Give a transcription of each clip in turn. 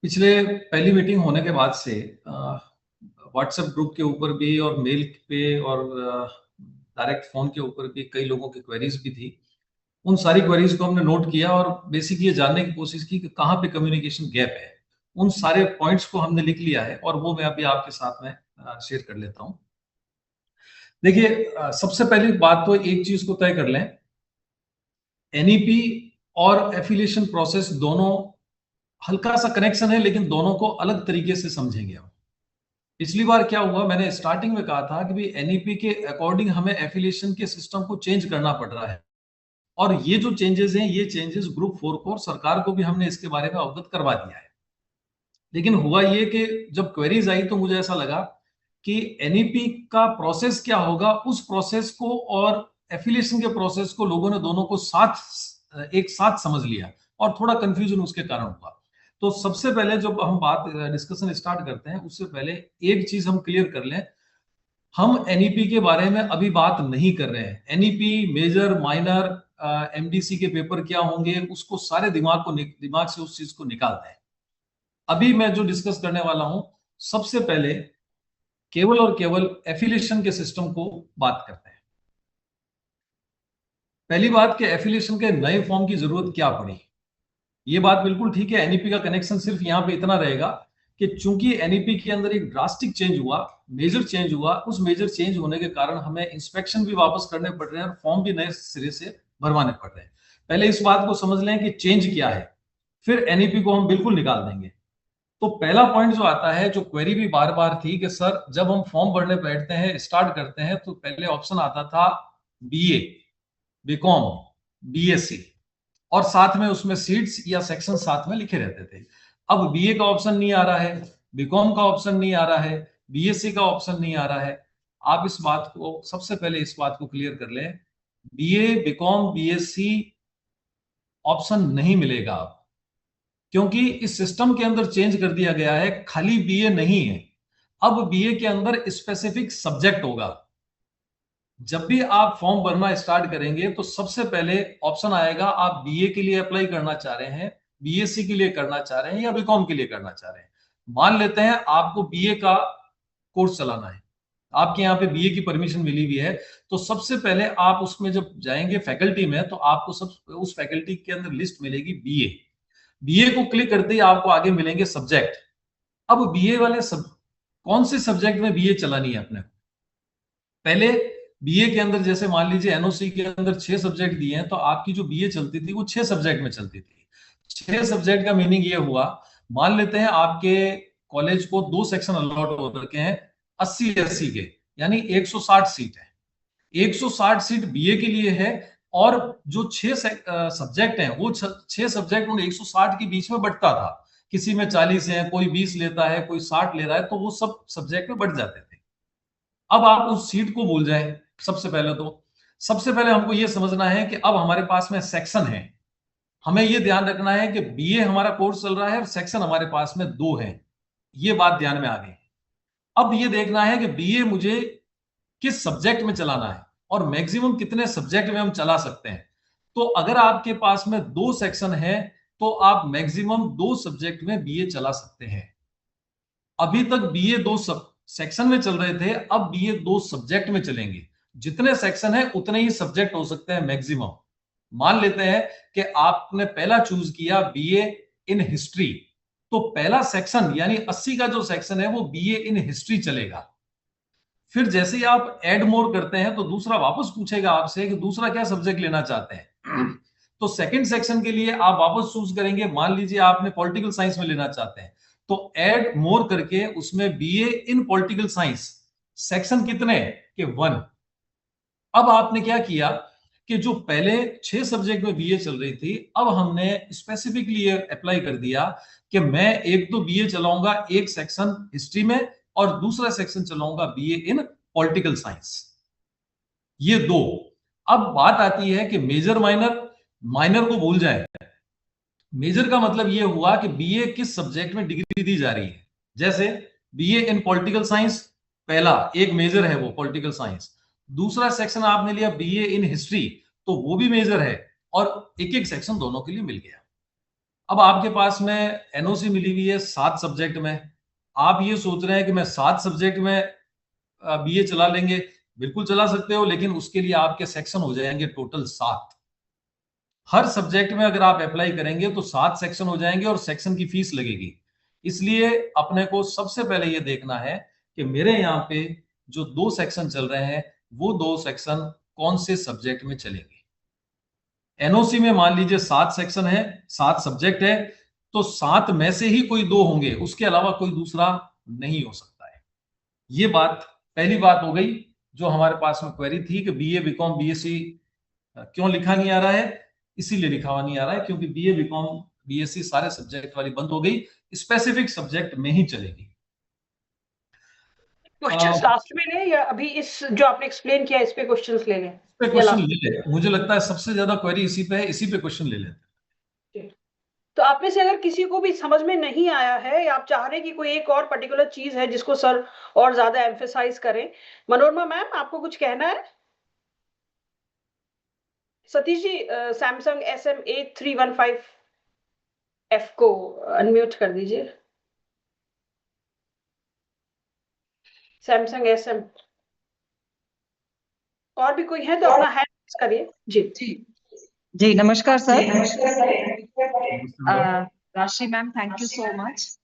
पिछले पहली मीटिंग होने के बाद से व्हाट्सएप ग्रुप के ऊपर भी और मेल पे और डायरेक्ट फोन के ऊपर भी कई लोगों की क्वेरीज भी थी। उन सारी क्वेरीज को हमने नोट किया और बेसिक ये जानने की कोशिश की कि कहाँ पे कम्युनिकेशन गैप है। उन सारे पॉइंट्स को हमने लिख लिया है और वो मैं अभी आपके साथ में शेयर कर लेता हूँ। देखिए, सबसे पहली बात तो एक चीज को तय कर लें, एनईपी और एफिलिएशन प्रोसेस दोनों हल्का सा कनेक्शन है, लेकिन दोनों को अलग तरीके से समझेंगे हम। पिछली बार क्या हुआ, मैंने स्टार्टिंग में कहा था कि भाई एनईपी के अकॉर्डिंग हमें एफिलिएशन के सिस्टम को चेंज करना पड़ रहा है और ये जो चेंजेस हैं, ये चेंजेस ग्रुप 4 को और सरकार को भी हमने इसके बारे में अवगत करवा दिया है। लेकिन हुआ ये कि जब क्वेरीज आई तो मुझे ऐसा लगा कि एनईपी का प्रोसेस क्या होगा, उस प्रोसेस को और एफिलिएशन के प्रोसेस को लोगों ने दोनों को एक साथ समझ लिया और थोड़ा कंफ्यूजन उसके कारण हुआ। तो सबसे पहले जब हम बात डिस्कशन स्टार्ट करते हैं, उससे पहले एक चीज हम क्लियर कर लें, हम एनईपी के बारे में अभी बात नहीं कर रहे हैं। एनईपी, मेजर, माइनर, एमडीसी के पेपर क्या होंगे, उसको सारे दिमाग से उस चीज को निकाल दें। अभी मैं जो डिस्कस करने वाला हूं, सबसे पहले केवल और केवल एफिलिएशन के सिस्टम को बात करते हैं। पहली बात कि एफिलिएशन के नए फॉर्म की जरूरत क्या पड़ी। ये बात बिल्कुल ठीक है, एनईपी का कनेक्शन सिर्फ यहां पे इतना रहेगा कि चूंकि एनईपी के अंदर एक ड्रास्टिक चेंज हुआ, मेजर चेंज हुआ, उस मेजर चेंज होने के कारण हमें इंस्पेक्शन भी वापस करने पड़ रहे हैं और फॉर्म भी नए सिरे से भरवाने पड़ रहे हैं। पहले इस बात को समझ लें कि चेंज क्या है, फिर एनईपी को हम बिल्कुल निकाल देंगे। तो पहला पॉइंट जो आता है, जो क्वेरी भी बार बार थी कि सर जब हम फॉर्म भरने बैठते हैं, स्टार्ट करते हैं, तो पहले ऑप्शन आता था बीए, बीकॉम, बीएससी और साथ में उसमें सीट्स या सेक्शन साथ में लिखे रहते थे। अब बीए का ऑप्शन नहीं आ रहा है, बीकॉम का ऑप्शन नहीं आ रहा है, बीएससी का ऑप्शन नहीं आ रहा है। आप इस बात को, सबसे पहले इस बात को क्लियर कर लें, बीए, बीकॉम, बीएससी ऑप्शन नहीं मिलेगा अब, क्योंकि इस सिस्टम के अंदर चेंज कर दिया गया है। खाली बीए नहीं है, अब बीए के अंदर स्पेसिफिक सब्जेक्ट होगा। जब भी आप फॉर्म भरना स्टार्ट करेंगे तो सबसे पहले ऑप्शन आएगा, आप बीए के लिए अप्लाई करना चाह रहे हैं, बीएससी के लिए करना चाह रहे हैं या बीकॉम के लिए करना चाह रहे हैं। मान लेते हैं आपको बीए का कोर्स चलाना है, आपके यहाँ पे बीए की परमिशन मिली हुई है, तो सबसे पहले आप उसमें जब जाएंगे फैकल्टी में, तो आपको सब उस फैकल्टी के अंदर लिस्ट मिलेगी बीए। बीए को क्लिक करते ही आपको आगे मिलेंगे सब्जेक्ट। अब बीए वाले कौन से सब्जेक्ट में बीए चलानी है अपने? पहले बीए के अंदर जैसे मान लीजिए एनओसी के अंदर 6 सब्जेक्ट दिए हैं, तो आपकी जो बीए चलती थी वो 6 सब्जेक्ट में चलती थी। 6 सब्जेक्ट का मीनिंग ये हुआ, मान लेते हैं आपके कॉलेज को 2 सेक्शन अलॉट हो रखे हैं 80-80 के, यानी 160 सीट है। 160 सीट बीए के लिए है और जो 6 सब्जेक्ट हैं, वो 6 सब्जेक्ट उन 160 के बीच में बंटता था। किसी में 40 है, कोई 20 लेता है, कोई 60 ले रहा है, तो वो सब सब्जेक्ट में बढ़ जाते थे। अब आप उस सीट को भूल जाएं। सबसे पहले हमको यह समझना है कि अब हमारे पास में सेक्शन है। हमें यह ध्यान रखना है कि बीए हमारा कोर्स चल रहा है और सेक्शन हमारे पास में 2 है। ये बात ध्यान में आ गई। अब ये देखना है कि बीए मुझे किस सब्जेक्ट में चलाना है और मैक्सिमम कितने सब्जेक्ट में हम चला सकते हैं। तो अगर आपके पास में 2 सेक्शन है, तो आप मैक्सिमम 2 सब्जेक्ट में बीए चला सकते हैं। अभी तक बीए 2 सेक्शन में चल रहे थे, अब बीए 2 सब्जेक्ट में चलेंगे। जितने सेक्शन है उतने ही सब्जेक्ट हो सकते हैं मैक्सिमम। मान लेते हैं कि आपने पहला चूज किया बीए इन हिस्ट्री, तो पहला सेक्शन यानी 80 का जो सेक्शन है वो बीए इन हिस्ट्री चलेगा। फिर जैसे ही आप ऐड मोर करते हैं तो दूसरा वापस पूछेगा आपसे कि दूसरा क्या सब्जेक्ट लेना चाहते हैं। तो सेकंड सेक्शन के लिए आप वापस चूज करेंगे, मान लीजिए आपने पॉलिटिकल साइंस में लेना चाहते हैं, तो ऐड मोर करके उसमें बीए इन पॉलिटिकल साइंस, सेक्शन कितने के 1। अब आपने क्या किया कि जो पहले 6 सब्जेक्ट में बीए चल रही थी, अब हमने स्पेसिफिकली अप्लाई कर दिया कि मैं एक तो बीए चलाऊंगा एक सेक्शन हिस्ट्री में और दूसरा सेक्शन चलाऊंगा बीए इन पॉलिटिकल साइंस। ये 2। अब बात आती है कि मेजर, माइनर। माइनर को भूल जाए। मेजर का मतलब यह हुआ कि बीए किस सब्जेक्ट में डिग्री दी जा रही है। जैसे बीए इन पॉलिटिकल साइंस, पहला एक मेजर है वो पॉलिटिकल साइंस। दूसरा सेक्शन आपने लिया बीए इन हिस्ट्री, तो वो भी मेजर है और एक एक सेक्शन दोनों के लिए मिल गया। अब आपके पास में एनओसी मिली हुई है 7 सब्जेक्ट में, आप ये सोच रहे हैं कि मैं 7 सब्जेक्ट में बीए चला लेंगे। बिल्कुल चला सकते हो, लेकिन उसके लिए आपके सेक्शन हो जाएंगे टोटल 7। हर सब्जेक्ट में अगर आप अप्लाई करेंगे तो 7 सेक्शन हो जाएंगे और सेक्शन की फीस लगेगी। इसलिए अपने को सबसे पहले ये देखना है कि मेरे यहाँ पे जो 2 सेक्शन चल रहे हैं वो 2 सेक्शन कौन से सब्जेक्ट में चलेंगे। एनओसी में मान लीजिए 7 सेक्शन है, 7 सब्जेक्ट है, तो 7 में से ही कोई 2 होंगे, उसके अलावा कोई दूसरा नहीं हो सकता है। ये बात पहली बात हो गई जो हमारे पास में क्वेरी थी कि बीए बीकॉम बीएससी क्यों लिखा नहीं आ रहा है। इसीलिए लिखा हुआ नहीं आ रहा है क्योंकि बीए बीकॉम बीएससी सारे सब्जेक्ट वाली बंद हो गई, स्पेसिफिक सब्जेक्ट में ही चलेगी। क्वेश्चंस लास्ट में लें या अभी इस जो आपने एक्सप्लेन किया इस पे क्वेश्चंस ले लें? क्वेश्चन ले ले, मुझे लगता है सबसे ज्यादा क्वेरी इसी पे है, इसी पे क्वेश्चन ले लेते हैं। तो आप में से अगर किसी को भी समझ में नहीं आया है या आप चाह रहे हैं कि कोई एक और पर्टिकुलर चीज है जिसको सर और ज्यादा एम्फेसाइज करें, मनोरमा मैम आपको कुछ कहना है? सतीश जी सैमसंग SM8315F को अनम्यूट कर दीजिए। सैमसंग SM और भी कोई है तो अपना हैंड रेज करिए। जी जी नमस्कार सर। नमस्ते। राशि ma'am thank you so much.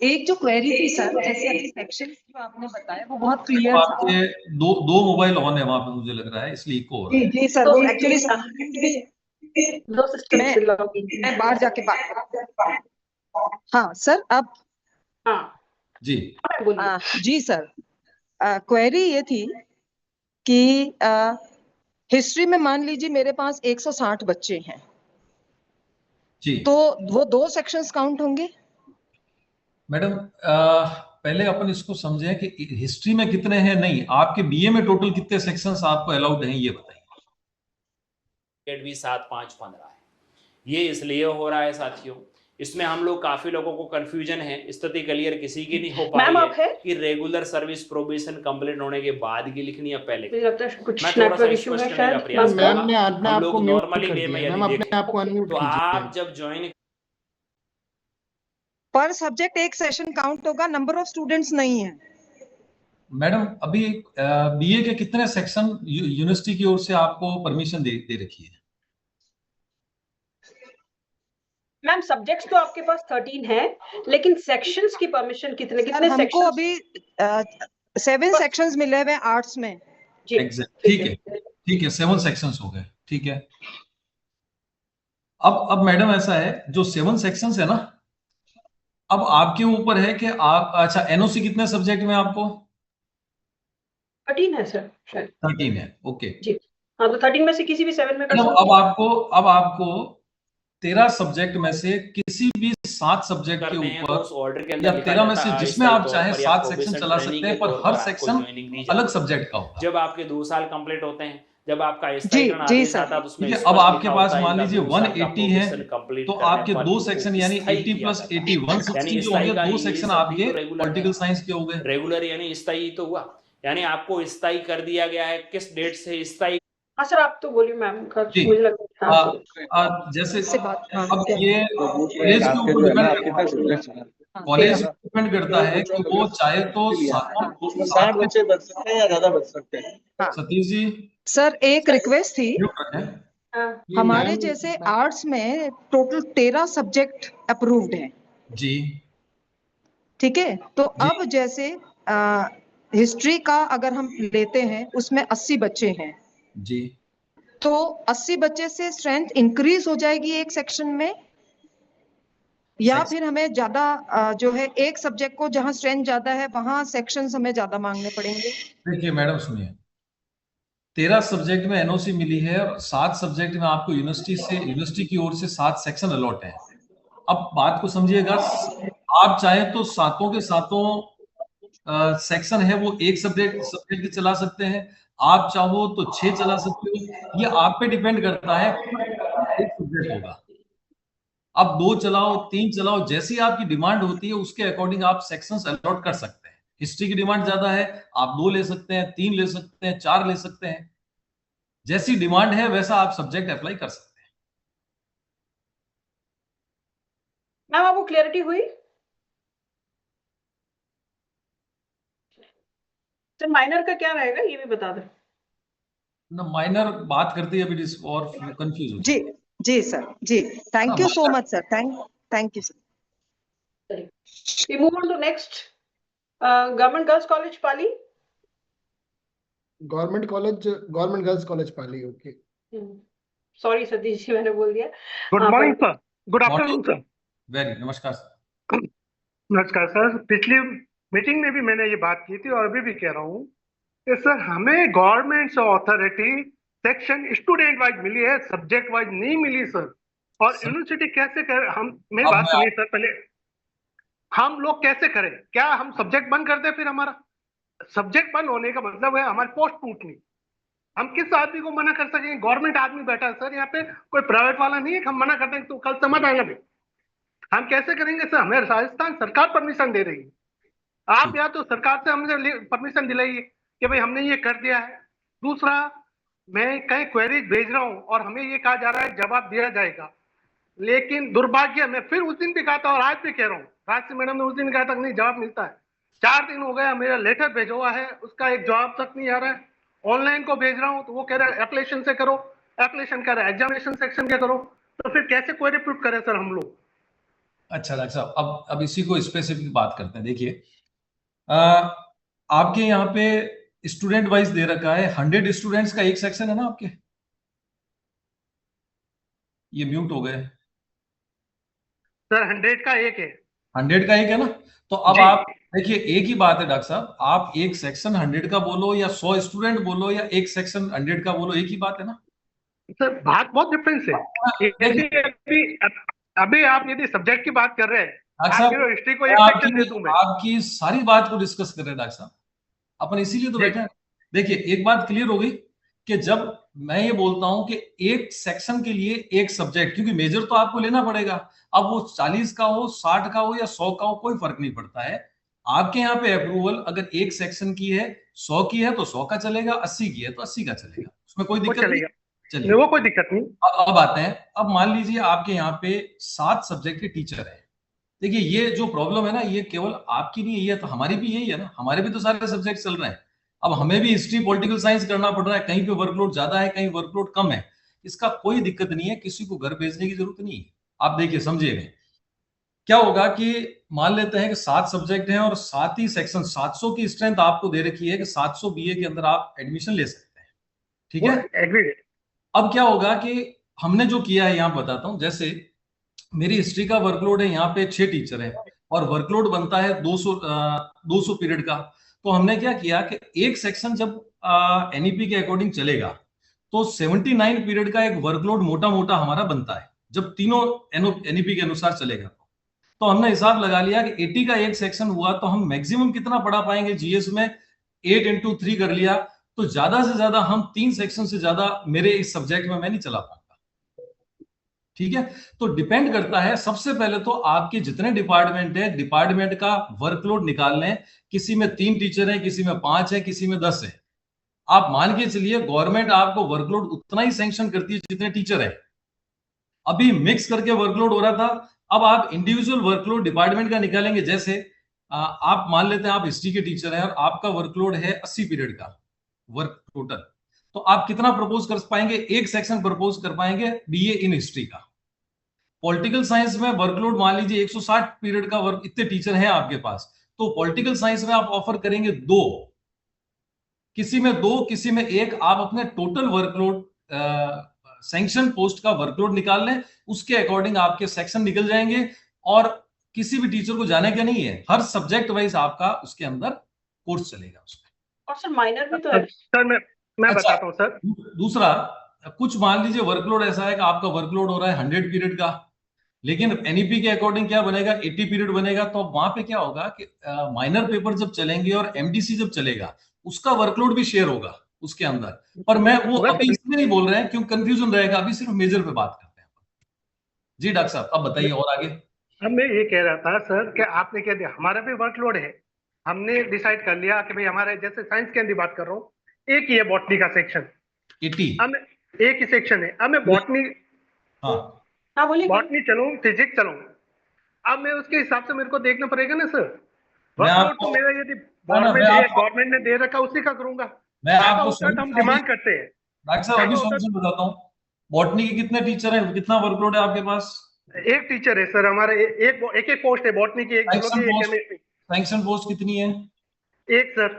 एक जो क्वेरी थी सर, जैसे अभी सेक्शन जो आपने बताया वो बहुत क्लियर था। आपके दो मोबाइल ऑन है वहां पे, मुझे लग रहा है इसलिए इको हो रहा है। जी सर, वो एक्चुअली दो सिस्टम से मैं बाहर जाके बात करता हूं। हाँ सर, अब हाँ जी जी सर, क्वेरी ये थी कि हिस्ट्री में मान लीजिए मेरे पास 160 बच्चे हैं जी, तो वो 2 सेक्शंस काउंट होंगे? मैडम पहले अपन इसको समझें कि हिस्ट्री में कितने हैं। नहीं, आपके बीए में टोटल कितने सेक्शंस आपको अलाउड हैं ये बताइए। भी 7, 5, 15 है। ये इसलिए हो रहा है साथियों, इसमें हम लोग काफी लोगों को कंफ्यूजन है, स्थिति क्लियर किसी की नहीं हो पा रही है कि रेगुलर सर्विस प्रोबेशन कंप्लीट होने के बाद की लिखनी है पहले। मैं थोड़ा सा स्पष्ट करने का प्रयास करूंगा। हम लोग नॉर्मली वे में यदि देखें तो आप जब ज्वाइन पर सब्जेक्ट एक सेशन काउंट होगा, नंबर ऑफ स्टूडेंट्स नहीं है। मैडम अभी बीए के कितने सेक्शन यूनिवर्सिटी की ओर से आपको परमिशन दे रखी है? मैम सब्जेक्ट्स तो आपके पास 13 है, लेकिन सेक्शंस की परमिशन कितने हमको सेक्शंस? अभी 7 सेक्शंस मिले हुए आर्ट्स में। ठीक है 7 सेक्शंस हो गए, ठीक है। अब मैडम ऐसा है, जो 7 सेक्शंस है ना, अब आपके ऊपर है कि आप, अच्छा एनओसी कितने सब्जेक्ट में आपको? 13 है सर शायद। 13 है, ओके जी हाँ, तो 13 में से किसी भी 7 में कर मैडम। सकते अब आपको 13 सब्जेक्ट में से किसी भी 7 सब्जेक्ट के ऊपर या 13 में से जिसमें आप चाहें 7 सेक्शन चला सकते हैं, पर हर सेक्शन अलग सब्जेक्ट का होगा। जब आपके 2 साल कंप्लीट होते हैं, जब आपका जी आता तो उसमें अब आपके पास मान लीजिए 180 है, तो आपके 2 सेक्शन यानी 80 प्लस 80 160 जो होंगे, 2 सेक्शन आपके पॉलिटिकल साइंस के हो गए। रेगुलर यानी स्थायी तो हुआ, यानी आपको स्थायी कर दिया गया है। किस डेट से स्थायी? हाँ सर आप तो बोलिए मैम, मुझे लगता है जैसे अब ये कॉलेज डिपेंड करता है कि वो चाहे तो 60 बच्चे बच सकते हैं या ज्यादा बच सकते हैं। सतीश जी सर एक रिक्वेस्ट थी, हमारे जैसे आर्ट्स में टोटल 13 सब्जेक्ट अप्रूव्ड हैं जी, ठीक है। तो अब जैसे हिस्ट्री का अगर हम लेते हैं उसमें 80 बच्चे हैं जी, तो 80 बच्चे से स्ट्रेंथ इंक्रीज हो जाएगी एक सेक्शन में, या फिर हमें ज्यादा जो है एक सब्जेक्ट को जहां स्ट्रेंथ ज्यादा है वहां सेक्शंस हमें ज्यादा मांगने पड़ेंगे? देखिए मैडम सुनिए, 13 सब्जेक्ट में एनओसी मिली है और 7 सब्जेक्ट में आपको यूनिवर्सिटी की ओर से 7 सेक्शन अलॉट है। अब बात को समझिएगा, आप चाहे तो सातों के सातों सेक्शन है वो एक सब्जेक्ट चला सकते हैं, आप चाहो तो 6 चला सकते हो, ये आप पे डिपेंड करता है। एक सब्जेक्ट होगा, आप 2 चलाओ 3 चलाओ, जैसी आपकी डिमांड होती है उसके अकॉर्डिंग आप सेक्शंस अलॉट कर सकते हैं। हिस्ट्री की डिमांड ज्यादा है, आप 2 ले सकते हैं, 3 ले सकते हैं, 4 ले सकते हैं, जैसी डिमांड है वैसा आप सब्जेक्ट अप्लाई कर सकते हैं। मैम आपको क्लियरिटी हुई? सर माइनर का क्या रहेगा ये भी बता दें। ना माइनर बात करते हैं अभी और कंफ्यूज हो जी जी सर जी, thank you so much sir, thank you sir. We move on to next. Government Girls College Pali. Government girls college Pali, okay. Sorry Satish ji मैंने बोल दिया। Good morning sir, good afternoon sir. Very नमस्कार sir. नमस्कार sir, पिछली meeting में भी मैंने ये बात की थी और अभी भी कह रहा हूँ कि सर हमें government authority section student wise मिली है, सब्जेक्ट वाइज नहीं मिली सर। और यूनिवर्सिटी कैसे कर, हम मेरी बात सुनिए सर पहले, हम लोग कैसे करें? क्या हम सब्जेक्ट बंद कर दें? फिर हमारा सब्जेक्ट बंद होने का मतलब है हमारी पोस्ट टूटनी। हम किस आदमी को मना कर सकेंगे? गवर्नमेंट आदमी बैठा है सर यहाँ पे, कोई प्राइवेट वाला नहीं है कि हम मना कर देंगे तो कल समझ आएगा भी। हम कैसे करेंगे सर? हमें राजस्थान सरकार परमिशन दे रही है, आप या तो सरकार से हमने परमिशन दिलाइए कि भाई हमने ये कर दिया है। दूसरा, मैं कहीं क्वेरीज भेज रहा हूँ और हमें ये कहा जा रहा है जवाब दिया जाएगा, लेकिन दुर्भाग्य मैं फिर उस दिन भी कहा था और आज भी कह रहा हूँ, राजसी मैडम ने उस दिन कहा था नहीं जवाब मिलता है। 4 दिन हो गया, मेरा लेटर भेजा हुआ है, उसका एक जवाब तक नहीं आ रहा है। ऑनलाइन को भेज रहा हूँ तो वो कह रहा है एप्लीकेशन से करो, एप्लीकेशन कर रहा है एग्जामिनेशन सेक्शन के करो, तो फिर कैसे क्वेरी पुट करें सर हम लोग? अच्छा डॉक्टर साहब, अब इसी को स्पेसिफिक बात करते हैं। देखिए, आपके यहाँ पे स्टूडेंट वाइज दे रखा है, 100 स्टूडेंट्स का एक सेक्शन है ना आपके? ये म्यूट हो गए सर 100 का एक है। 100 का एक है ना? तो अब आप देखिए, एक ही बात है डॉक्टर साहब, आप एक सेक्शन 100 का बोलो या 100 स्टूडेंट बोलो या एक सेक्शन 100 का बोलो, एक ही बात है ना सर? बात बहुत डिफरेंस है। अभी आप यदि सब्जेक्ट की बात कर रहे हैं, हिस्ट्री को एक सेक्शन दे दूं मैं? आपकी सारी बात को डिस्कस कर रहे हैं डॉक्टर साहब, अपन इसीलिए तो बैठे हैं। देखिए, एक बात क्लियर हो गई कि जब मैं ये बोलता हूं कि एक सेक्शन के लिए एक सब्जेक्ट, क्योंकि मेजर तो आपको लेना पड़ेगा, अब वो 40 का हो, 60 का हो या 100 का हो, कोई फर्क नहीं पड़ता है। आपके यहाँ पे अप्रूवल अगर एक सेक्शन की है, 100 की है तो 100 का चलेगा, 80 की है तो 80 का चलेगा, उसमें कोई दिक्कत नहीं। चलिए, वो कोई दिक्कत नहीं। अब आते हैं, अब मान लीजिए आपके यहाँ पे 7 सब्जेक्ट के टीचर है। देखिए, ये जो प्रॉब्लम है ना, ये केवल आपकी नहीं है, ये तो हमारी भी यही है ना, हमारे भी तो सारे सब्जेक्ट चल रहे हैं। अब हमें भी हिस्ट्री, पॉलिटिकल साइंस करना पड़ रहा है, कहीं पे वर्कलोड ज्यादा है, कहीं वर्कलोड कम है, इसका कोई दिक्कत नहीं है, किसी को घर भेजने की जरूरत नहीं है। आप देखिए, समझिएगा क्या होगा कि मान लेते हैं कि 7 सब्जेक्ट हैं और 7 ही सेक्शन, 700 की स्ट्रेंथ आपको दे रखी है कि 700 बीए के अंदर आप एडमिशन ले सकते हैं, ठीक है? अब क्या होगा कि हमने जो किया है, यहां बताता हूं। जैसे मेरी हिस्ट्री का वर्कलोड है, यहाँ पे 6 टीचर हैं और वर्कलोड बनता है 200 पीरियड का। तो हमने क्या किया कि एक सेक्शन जब एनईपी के अकॉर्डिंग चलेगा तो 79 पीरियड का एक वर्कलोड मोटा मोटा हमारा बनता है, जब तीनों एनईपी के अनुसार चलेगा। तो हमने हिसाब लगा लिया कि 80 का एक सेक्शन हुआ तो हम मैक्सिमम कितना पढ़ा पाएंगे जीएस में, 8 into 3 कर लिया, तो ज्यादा से ज्यादा हम 3 सेक्शन से ज्यादा मेरे इस सब्जेक्ट में मैं नहीं चला पाऊंगा, ठीक है? तो डिपेंड करता है, सबसे पहले तो आपके जितने डिपार्टमेंट है, डिपार्टमेंट का वर्कलोड निकाल लें। किसी में 3 टीचर हैं, किसी में 5 है, किसी में 10 है। आप मान के चलिए गवर्नमेंट आपको वर्कलोड उतना ही सैंक्शन करती है जितने टीचर है। अभी मिक्स करके वर्कलोड हो रहा था, अब आप इंडिविजुअल वर्कलोड डिपार्टमेंट का निकालेंगे। जैसे आप मान लेते हैं आप हिस्ट्री के टीचर हैं और आपका वर्कलोड है 80 पीरियड का वर्क टोटल, तो आप कितना प्रपोज कर पाएंगे? एक सेक्शन प्रपोज कर पाएंगे बीए इन हिस्ट्री का। पॉलिटिकल साइंस में वर्कलोड मान लीजिए 160 पीरियड का वर्क, इतने टीचर हैं आपके पास, तो पॉलिटिकल साइंस में आप ऑफर करेंगे 2, किसी में 2, किसी में 1। आप अपने टोटल वर्कलोड, सैंक्शन पोस्ट का वर्कलोड निकाल लें, उसके अकॉर्डिंग आपके सेक्शन निकल जाएंगे। और किसी भी टीचर को जाने का नहीं है, हर सब्जेक्ट वाइज आपका उसके अंदर कोर्स चलेगा उसमें। और सर माइनर भी तो है सर, मैं बताता हूं सर। दूसरा, कुछ मान लीजिए वर्कलोड ऐसा है कि आपका वर्कलोड हो रहा है 100 पीरियड का, लेकिन एनईपी के अकॉर्डिंग क्या बनेगा, 80 पीरियड बनेगा। तो वहां पे क्या होगा कि माइनर पेपर जब चलेंगे और एमडीसी जब चलेगा, उसका वर्कलोड भी शेयर होगा उसके अंदर। पर मैं वो अभी इसलिए नहीं बोल रहे हैं क्यों कंफ्यूजन रहेगा, अभी सिर्फ मेजर पे बात करते हैं। जी डॉक्टर साहब, अब बताइए और आगे। अब मैं ये कह रहा था सर कि आपने कह दिया हमारा भी वर्कलोड है, हमने डिसाइड कर लिया कि भाई हमारे, जैसे साइंस के अंदर बात कर रहा हूँ, एक ही है बॉटनी का सेक्शन, 80 एक ही सेक्शन है। अब मैं बॉटनी, हाँ बोलिए, बॉटनी चलूं, फिजिक्स चलूं, अब मैं उसके हिसाब से मेरे को देखना पड़ेगा ना सर। मैं वर्कलोड आपको तो मेरा यदि मैं आपको गवर्नमेंट ने दे रखा उसी का करूंगा। मैं ज्यादा आपको होता है तो हम सॉल्यूशन डिमांड करते हैं। डॉक्टर साहब अभी ज्यादा होता सॉल्यूशन बताता हूँ। बॉटनी के कितने टीचर हैं, कितना वर्कलोड है आपके पास? है एक टीचर है सर हमारे, एक पोस्ट है बॉटनी की, एक सैंक्शन जूलॉजी, एक पोस्ट केमिस्ट्री। सैंक्शन पोस्ट कितनी है? एक सर,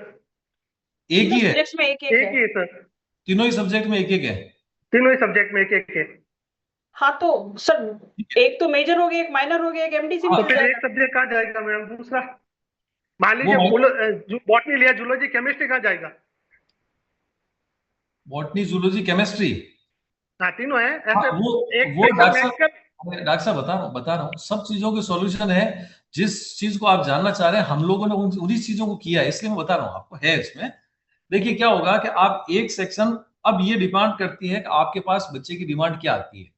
एक ही है? सब्जेक्ट्स में एक एक एक है। ही है सर, तीनों ही सब्जेक्ट में एक एक है? तीनों ही सब्जेक्ट में एक एक है। हाँ तो सर एक तो मेजर हो गया, एक माइनर हो गया, एक एमडीसी भी तो हो फिर एक जाएगा। सब्जेक्ट कहाँ जाएगा मैम दूसरा? मान वो लीजिए बॉटनी लिया, जूलॉजी, केमिस्ट्री कहाँ जाएगा? बॉटनी, जूलॉजी, केमिस्ट्री, हाँ तीनों है हाँ, ऐसे। एक वो सेक्शन डॉक्टर मेडिकल। साहब, बता रहा हूँ सब चीजों के सॉल्यूशन है। जिस चीज को आप जानना चाह रहे हैं हम लोगों ने उन्हीं चीजों को किया है, इसलिए मैं बता रहा हूँ आपको है इसमें। देखिए क्या होगा कि आप एक सेक्शन, अब ये डिमांड करती है कि आपके पास बच्चे की डिमांड क्या आती है।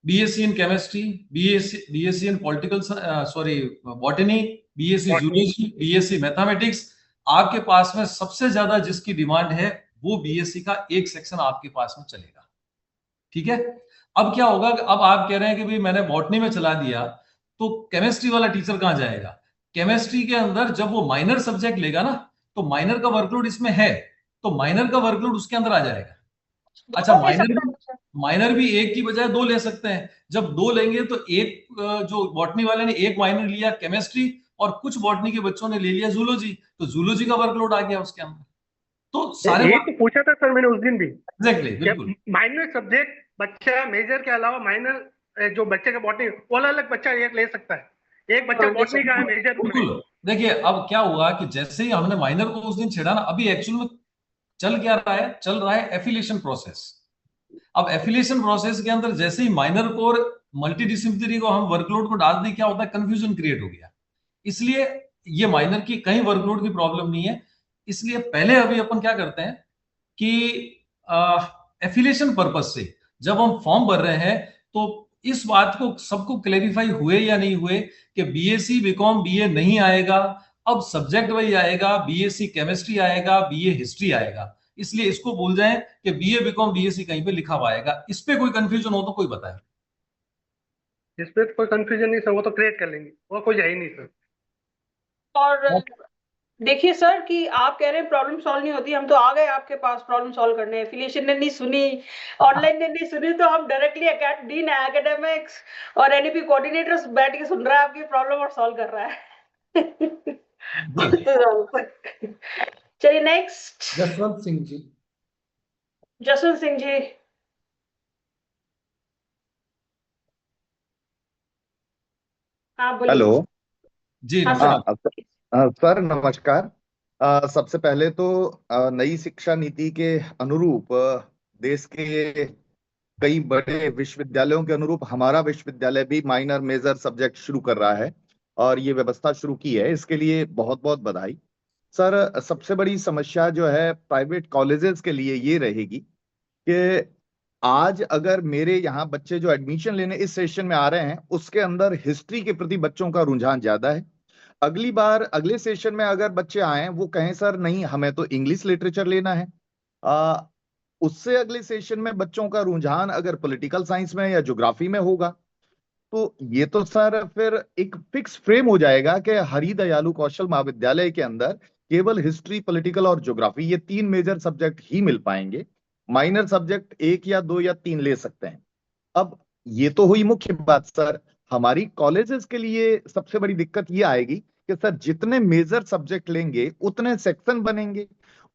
BSc in chemistry, BSc in political, sorry botany, BSc zoology, BSc mathematics. आपके पास में सबसे ज्यादा जिसकी डिमांड है वो बीएससी का एक सेक्शन आपके पास में चलेगा। ठीक है, अब क्या होगा कि अब आप कह रहे हैं कि भाई मैंने बॉटनी में चला दिया तो केमिस्ट्री वाला टीचर कहां जाएगा? केमिस्ट्री के अंदर जब वो माइनर सब्जेक्ट लेगा ना, तो माइनर का वर्कलोड इसमें है, तो माइनर का वर्कलोड उसके अंदर आ जाएगा। अच्छा, दो ले सकता है सर। माइनर भी एक की बजाय दो ले सकते हैं। जब दो लेंगे तो एक जो बॉटनी वाले ने एक माइनर लिया केमिस्ट्री, और कुछ बॉटनी के बच्चों ने ले लिया जूलॉजी, तो जूलॉजी का वर्कलोड आ गया उसके अंदर। तो सारे यही तो पूछा था सर मैंने उस दिन भी। एग्जैक्टली, बिल्कुल माइनर सब्जेक्ट बच्चा मेजर के अलावा माइनर जो बच्चे का बॉटनी वो अलग बच्चा एक ले सकता है। एक बच्चा बॉटनी का है मेजर में। बिल्कुल। देखिए अब क्या हुआ कि जैसे ही हमने माइनर को उस दिन छेड़ा ना, अभी एक्चुअल में चल क्या रहा है, चल रहा है एफिलिएशन प्रोसेस। अब एफिलिएशन प्रोसेस के अंदर जैसे ही माइनर को और मल्टीडिसिप्लिनरी को हम वर्कलोड को डाल दें, क्या होता है, कंफ्यूजन क्रिएट हो गया। इसलिए ये माइनर की कहीं वर्कलोड की प्रॉब्लम नहीं है। इसलिए पहले अभी अपन क्या करते हैं कि एफिलिएशन पर्पज से जब हम फॉर्म भर रहे हैं तो इस बात को सबको क्लेरिफाई हुए या नहीं हुए कि बीएससी बीकॉम बीए नहीं आएगा, अब सब्जेक्ट वही आएगा, बीएससी केमिस्ट्री आएगा, बीए हिस्ट्री आएगा। इसलिए इसको भूल जाएं कि बीए बीकॉम बीएससी कहीं पे लिखा हुआ आएगा। इस पे कोई कंफ्यूजन हो तो कोई बताए। इस पे कोई कंफ्यूजन नहीं सर, वो तो क्रिएट कर लेंगे, वो कोई है ही नहीं सर। और देखिए सर कि आप कह रहे हैं प्रॉब्लम सॉल्व नहीं होती, हम तो आ गए आपके पास प्रॉब्लम सॉल्व करने। एफिलिएशन ने नहीं सुनी, ऑनलाइन ने नहीं सुनी, तो हम डायरेक्टली डीन एकेडमिक्स और एनईपी कोऑर्डिनेटर्स बैठ के सुन रहा है आपकी प्रॉब्लम और सॉल्व कर रहा है। चलिए नेक्स्ट, जसवंत सिंह जी। जसवंत सिंह जी। हाँ बोलिए। हेलो। जी हाँ नमस्कार। सर नमस्कार। सबसे पहले तो नई शिक्षा नीति के अनुरूप देश के कई बड़े विश्वविद्यालयों के अनुरूप हमारा विश्वविद्यालय भी माइनर मेजर सब्जेक्ट शुरू कर रहा है और ये व्यवस्था शुरू की है, इसके लिए बहुत बहुत बधाई। सर सबसे बड़ी समस्या जो है प्राइवेट कॉलेजेस के लिए ये रहेगी कि आज अगर मेरे यहाँ बच्चे जो एडमिशन लेने इस सेशन में आ रहे हैं उसके अंदर हिस्ट्री के प्रति बच्चों का रुझान ज्यादा है। अगली बार अगले सेशन में अगर बच्चे आए वो कहें सर नहीं हमें तो इंग्लिश लिटरेचर लेना है, उससे अगले सेशन में बच्चों का रुझान अगर पॉलिटिकल साइंस में या ज्योग्राफी में होगा, तो ये तो सर फिर एक फिक्स फ्रेम हो जाएगा कि हरि दयालु कौशल महाविद्यालय के अंदर केवल हिस्ट्री, पॉलिटिकल और ज्योग्राफी ये तीन मेजर सब्जेक्ट ही मिल पाएंगे। माइनर सब्जेक्ट एक या दो या तीन ले सकते हैं। अब ये तो हुई मुख्य बात। सर हमारी कॉलेजेस के लिए सबसे बड़ी दिक्कत ये आएगी कि सर जितने मेजर सब्जेक्ट लेंगे उतने सेक्शन बनेंगे,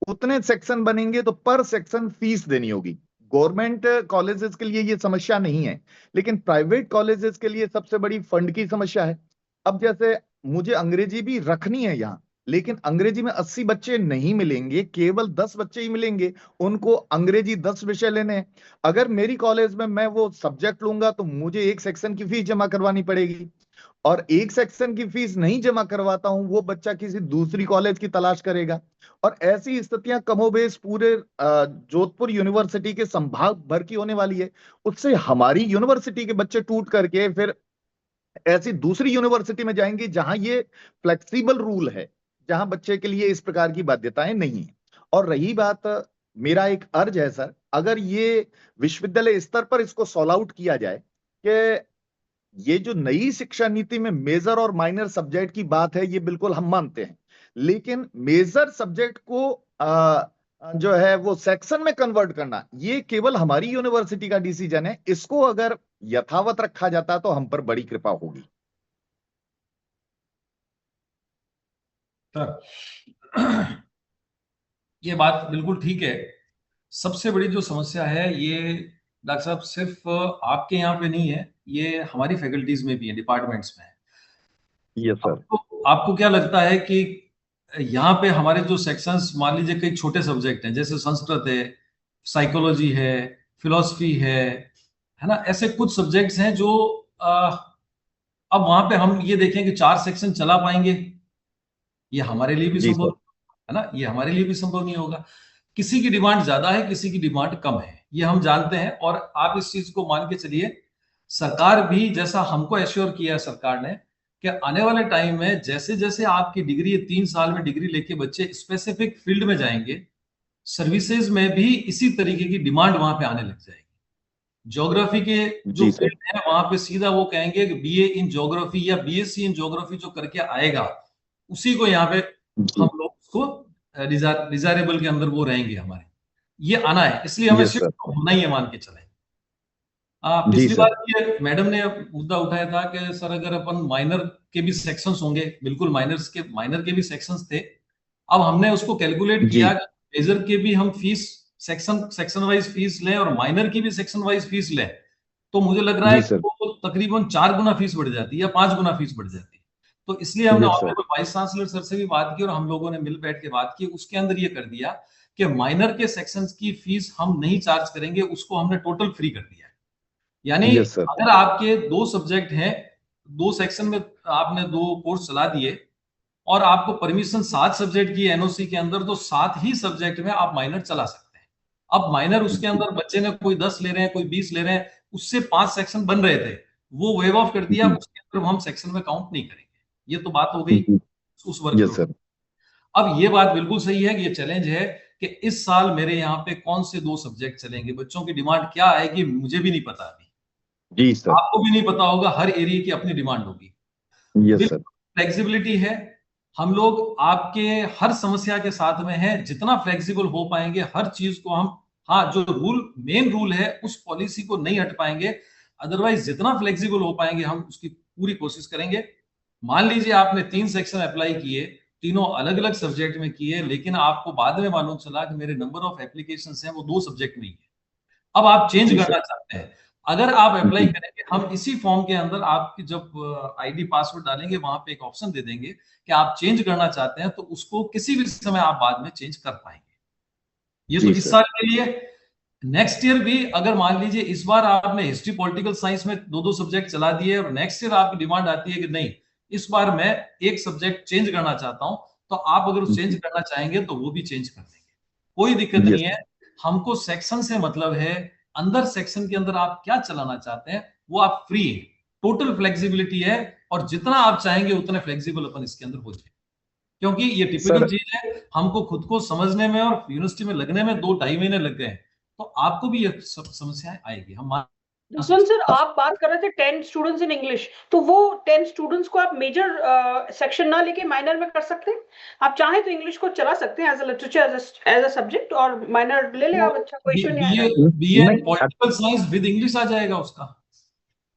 उतने सेक्शन बनेंगे तो पर सेक्शन फीस देनी होगी। गवर्नमेंट कॉलेजेस के लिए ये समस्या नहीं है, लेकिन प्राइवेट कॉलेजेस के लिए सबसे बड़ी फंड की समस्या है। अब जैसे मुझे अंग्रेजी भी रखनी है यहाँ, लेकिन अंग्रेजी में 80 बच्चे नहीं मिलेंगे, केवल 10 बच्चे ही मिलेंगे, उनको अंग्रेजी 10 विषय लेने हैं। अगर मेरी कॉलेज में मैं वो सब्जेक्ट लूंगा तो मुझे एक सेक्शन की फीस जमा करवानी पड़ेगी, और एक सेक्शन की फीस नहीं जमा करवाता हूं वो बच्चा किसी दूसरी कॉलेज की तलाश करेगा। और ऐसी स्थितियां कमोबेश पूरे जोधपुर यूनिवर्सिटी के संभाग भर की होने वाली है। उससे हमारी यूनिवर्सिटी के बच्चे टूट करके फिर ऐसी दूसरी यूनिवर्सिटी में जाएंगे जहां ये फ्लेक्सिबल रूल है, जहां बच्चे के लिए इस प्रकार की बाध्यताएं नहीं है। और रही बात, मेरा एक अर्ज है सर, अगर ये विश्वविद्यालय स्तर पर इसको सॉल्व आउट किया जाए कि ये जो नई शिक्षा नीति में मेजर और माइनर सब्जेक्ट की बात है, ये बिल्कुल हम मानते हैं, लेकिन मेजर सब्जेक्ट को जो है वो सेक्शन में कन्वर्ट करना, ये केवल हमारी यूनिवर्सिटी का डिसीजन है। इसको अगर यथावत रखा जाता तो हम पर बड़ी कृपा होगी। सर, ये बात बिल्कुल ठीक है। सबसे बड़ी जो समस्या है ये डॉक्टर साहब सिर्फ आपके यहाँ पे नहीं है, ये हमारी फैकल्टीज में भी है, डिपार्टमेंट्स में है। Yes sir. आपको क्या लगता है कि यहाँ पे हमारे जो सेक्शंस, मान लीजिए कई छोटे सब्जेक्ट हैं जैसे संस्कृत है, साइकोलॉजी है, फिलॉसफी है ना, ऐसे कुछ सब्जेक्ट्स हैं जो अब वहां पे हम ये देखें कि 4 सेक्शन चला पाएंगे, ये हमारे लिए भी जी संभव सर। है ना, ये हमारे लिए भी संभव नहीं होगा। किसी की डिमांड ज्यादा है, किसी की डिमांड कम है, ये हम जानते हैं। और आप इस चीज को मान के चलिए, सरकार भी जैसा हमको एश्योर किया है सरकार ने कि आने वाले टाइम में जैसे जैसे आपकी डिग्री 3 साल में डिग्री लेके बच्चे स्पेसिफिक फील्ड में जाएंगे, सर्विसेज में भी इसी तरीके की डिमांड वहां पे आने लग जाएगी। ज्योग्राफी के जो जी सर। फील्ड है वहां पे सीधा वो कहेंगे कि बीए इन ज्योग्राफी या बीएससी इन ज्योग्राफी जो करके आएगा, उसी को यहाँ पे जी। हम लोग उसको डिजायरेबल के अंदर वो रहेंगे हमारे, ये आना है, इसलिए हमें यस शिफ्ट सर। होना ही है, मान के चले। जी पिछली सर। बार ये मैडम ने मुद्दा उठाया था कि सर अगर अपन माइनर के भी सेक्शंस होंगे, बिल्कुल माइनर के भी सेक्शंस थे। अब हमने उसको कैलकुलेट जी। किया, मेजर के भी हम फीस सेक्शन वाइज फीस लें और माइनर की भी सेक्शन वाइज फीस लें, तो मुझे लग रहा है जी कि सर। वो तकरीबन 4 गुना फीस बढ़ जाती है या 5 गुना फीस बढ़ जाती है। तो इसलिए हमने yes sir. Honourable vice chancellor sir से भी बात की और हम लोगों ने मिल बैठ के बात की, उसके अंदर ये कर दिया कि माइनर के सेक्शंस की फीस हम नहीं चार्ज करेंगे, उसको हमने टोटल फ्री कर दिया है। यानी यस सर। अगर आपके 2 सब्जेक्ट हैं, 2 सेक्शन में आपने 2 कोर्स चला दिए और आपको परमिशन 7 सब्जेक्ट की एनओसी के अंदर, तो 7 ही सब्जेक्ट में आप माइनर चला सकते हैं। अब माइनर उसके अंदर बच्चे ने कोई 10 ले रहे हैं, कोई 20 ले रहे हैं, उससे 5 सेक्शन बन रहे थे, वो वेव ऑफ कर दिया, जी। उसके अंदर हम सेक्शन में काउंट नहीं करेंगे। ये तो बात हो गई उस वर्ग यस ग्रुप। सर। अब ये बात बिल्कुल सही है कि ये चैलेंज है कि इस साल मेरे यहाँ पे कौन से 2 सब्जेक्ट चलेंगे, बच्चों की डिमांड क्या आएगी मुझे भी नहीं पता अभी, जी सर। आपको भी नहीं पता होगा, हर एरिया की अपनी डिमांड होगी। Yes sir. फ्लेक्सिबिलिटी है, हम लोग आपके हर समस्या के साथ में है, जितना फ्लेक्सिबल हो पाएंगे हर चीज को हम, हाँ जो मेन रूल है उस पॉलिसी को नहीं हट पाएंगे, अदरवाइज जितना फ्लेक्सिबल हो पाएंगे हम उसकी पूरी कोशिश करेंगे। मान लीजिए आपने 3 सेक्शन अप्लाई किए, तीनों अलग अलग सब्जेक्ट में किए, लेकिन आपको बाद में मालूम चला कि मेरे नंबर ऑफ एप्लीकेशंस हैं वो 2 सब्जेक्ट में ही है, अब आप चेंज जी करना सर। चाहते हैं, अगर आप अप्लाई जी। करेंगे, हम इसी फॉर्म के अंदर आपकी जब आईडी पासवर्ड डालेंगे वहां पे एक ऑप्शन दे देंगे कि आप चेंज करना चाहते हैं, तो उसको किसी भी समय आप बाद में चेंज कर पाएंगे। ये तो जी इस सर। साल के लिए। नेक्स्ट ईयर भी अगर मान लीजिए इस बार आपने हिस्ट्री पॉलिटिकल साइंस में 2-2 सब्जेक्ट चला दिए और नेक्स्ट ईयर आपकी डिमांड आती है कि नहीं इस बार मैं एक सब्जेक्ट चेंज करना चाहता हूं, तो आप अगर उस चेंज करना चाहेंगे तो वो भी चेंज कर देंगे, कोई दिक्कत नहीं यस। है। हमको सेक्शन से मतलब है, अंदर सेक्शन के अंदर आप क्या चलाना चाहते हैं वो आप फ्री है, टोटल फ्लेक्सिबिलिटी है, और जितना आप चाहेंगे उतने फ्लेक्सिबल अपन इसके अंदर हो जाए, क्योंकि ये टिपिकल सर। चीज है, हमको खुद को समझने में और यूनिवर्सिटी में लगने में 2-2.5 महीने लग गए, तो आपको भी ये सब समस्याएं आएगी, हम दुष्वंत सर, आप बात कर रहे थे 10 स्टूडेंट्स इन इंग्लिश, तो वो 10 स्टूडेंट्स को आप मेजर सेक्शन ना लेके माइनर में कर सकते हैं। आप चाहें तो इंग्लिश को चला सकते हैं as a literature, as a subject, और माइनर ले ले आप, अच्छा कोई इशू नहीं आएगा। बीए नहीं पॉलिटिकल साइंस विद इंग्लिश आ जाएगा उसका।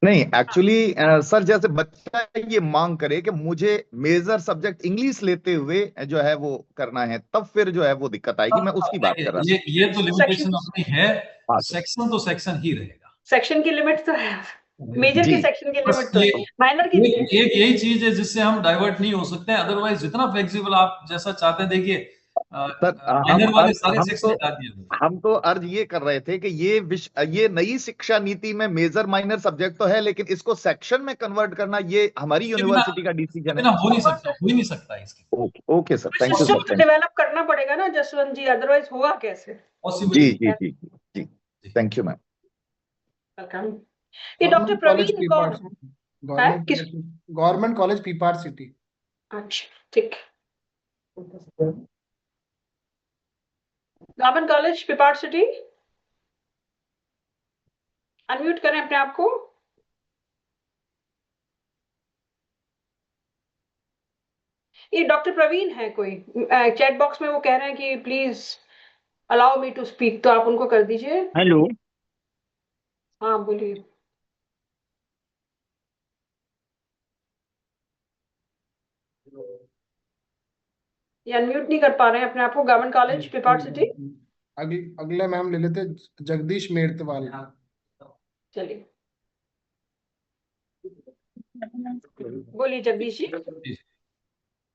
नहीं एक्चुअली सर, जैसे बच्चा ये मांग करे कि मुझे मेजर सब्जेक्ट इंग्लिश लेते हुए जो है वो करना है, तब फिर जो है वो दिक्कत आएगी, मैं उसकी बात कर रहा ये तो लिमिटेशन सेक्शन अपनी है, था। सेक्शन तो सेक्शन ही रहेगा, सेक्शन की लिमिट तो है, मेजर जी। की सेक्शन की बस लिमिट तो ये है, माइनर की नहीं है। एक यही चीज है जिससे हम डाइवर्ट नहीं हो सकते, अदरवाइज जितना फ्लेक्सिबल आप जैसा चाहते हैं, देखिए सर माइनर वाले सारे सेक्शन हटा दिए। हम तो अर्ज ये कर रहे थे कि ये नई शिक्षा नीति में मेजर माइनर सब्जेक्ट तो है, लेकिन इसको सेक्शन में कन्वर्ट करना ये हमारी इसके बिना यूनिवर्सिटी का डिसीजन है। हो नहीं सकता इसके, okay okay sir, thank you system sir. Develop करना पड़ेगा ना जसवंत जी, अदरवाइज होगा कैसे। पॉसिबल जी जी जी जी, थैंक यू मैम। वेलकम। ये डॉक्टर प्रवीण कौन है? Government college Pipar city. अच्छा ठीक, government college Pipar city, unmute करें अपने आप को। ये डॉक्टर प्रवीण है कोई, चैट बॉक्स में वो कह रहे हैं कि please allow me to speak, तो आप उनको कर दीजिए। हेलो, हाँ बोलिए। ये अनम्यूट नहीं कर पा रहे हैं अपने आप को। Government college Pipar city. अगले मैम ले लेते जगदीश मेरतवाल। चलिए बोलिए जगदीश जी।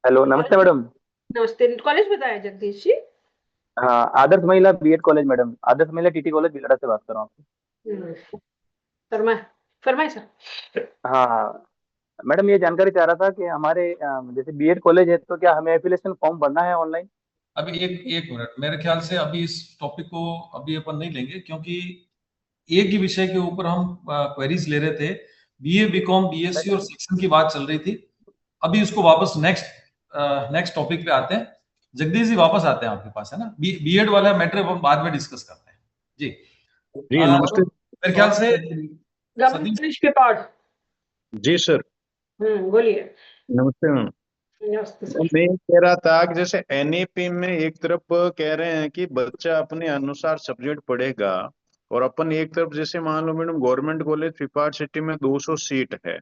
हेलो, नमस्ते मैडम। नमस्ते, कॉलेज बताया जगदीश जी। हाँ, आदर्श महिला बीएड कॉलेज मैडम, आदर्श महिला टीटी कॉलेज बिलड़ा से बात कर रहा हूँ। फरमाए सर। हाँ मैडम, ये जानकारी चाह रहा था कि हमारे जैसे बीएड कॉलेज है तो क्या हमें एफिलिएशन फॉर्म भरना है ऑनलाइन? अभी एक मिनट, मेरे ख्याल से अभी इस टॉपिक को अभी अपन नहीं लेंगे, क्योंकि एक ही विषय के ऊपर हम क्वेरीज ले रहे थे। बीए, बीकॉम, बीएससी और सेक्शन की बात चल रही थी। अभी इसको वापस नेक्स्ट टॉपिक पे आते हैं। जगदीश जी वापस आते हैं आपके पास, है ना? बीएड वाला मैटर हम बाद में डिस्कस करते हैं जी। नमस्ते। मेरे ख्याल से गवर्नमेंट पिपाट। जी सर। बोलिए। नमस्ते मैम। नमस्ते तो सर। मैं कह रहा था कि जैसे एनईपी में एक तरफ कह रहे हैं कि बच्चा अपने अनुसार सब्जेक्ट पढ़ेगा, और अपन एक तरफ जैसे मान लो madam government college Pipar city में 200 सीट है,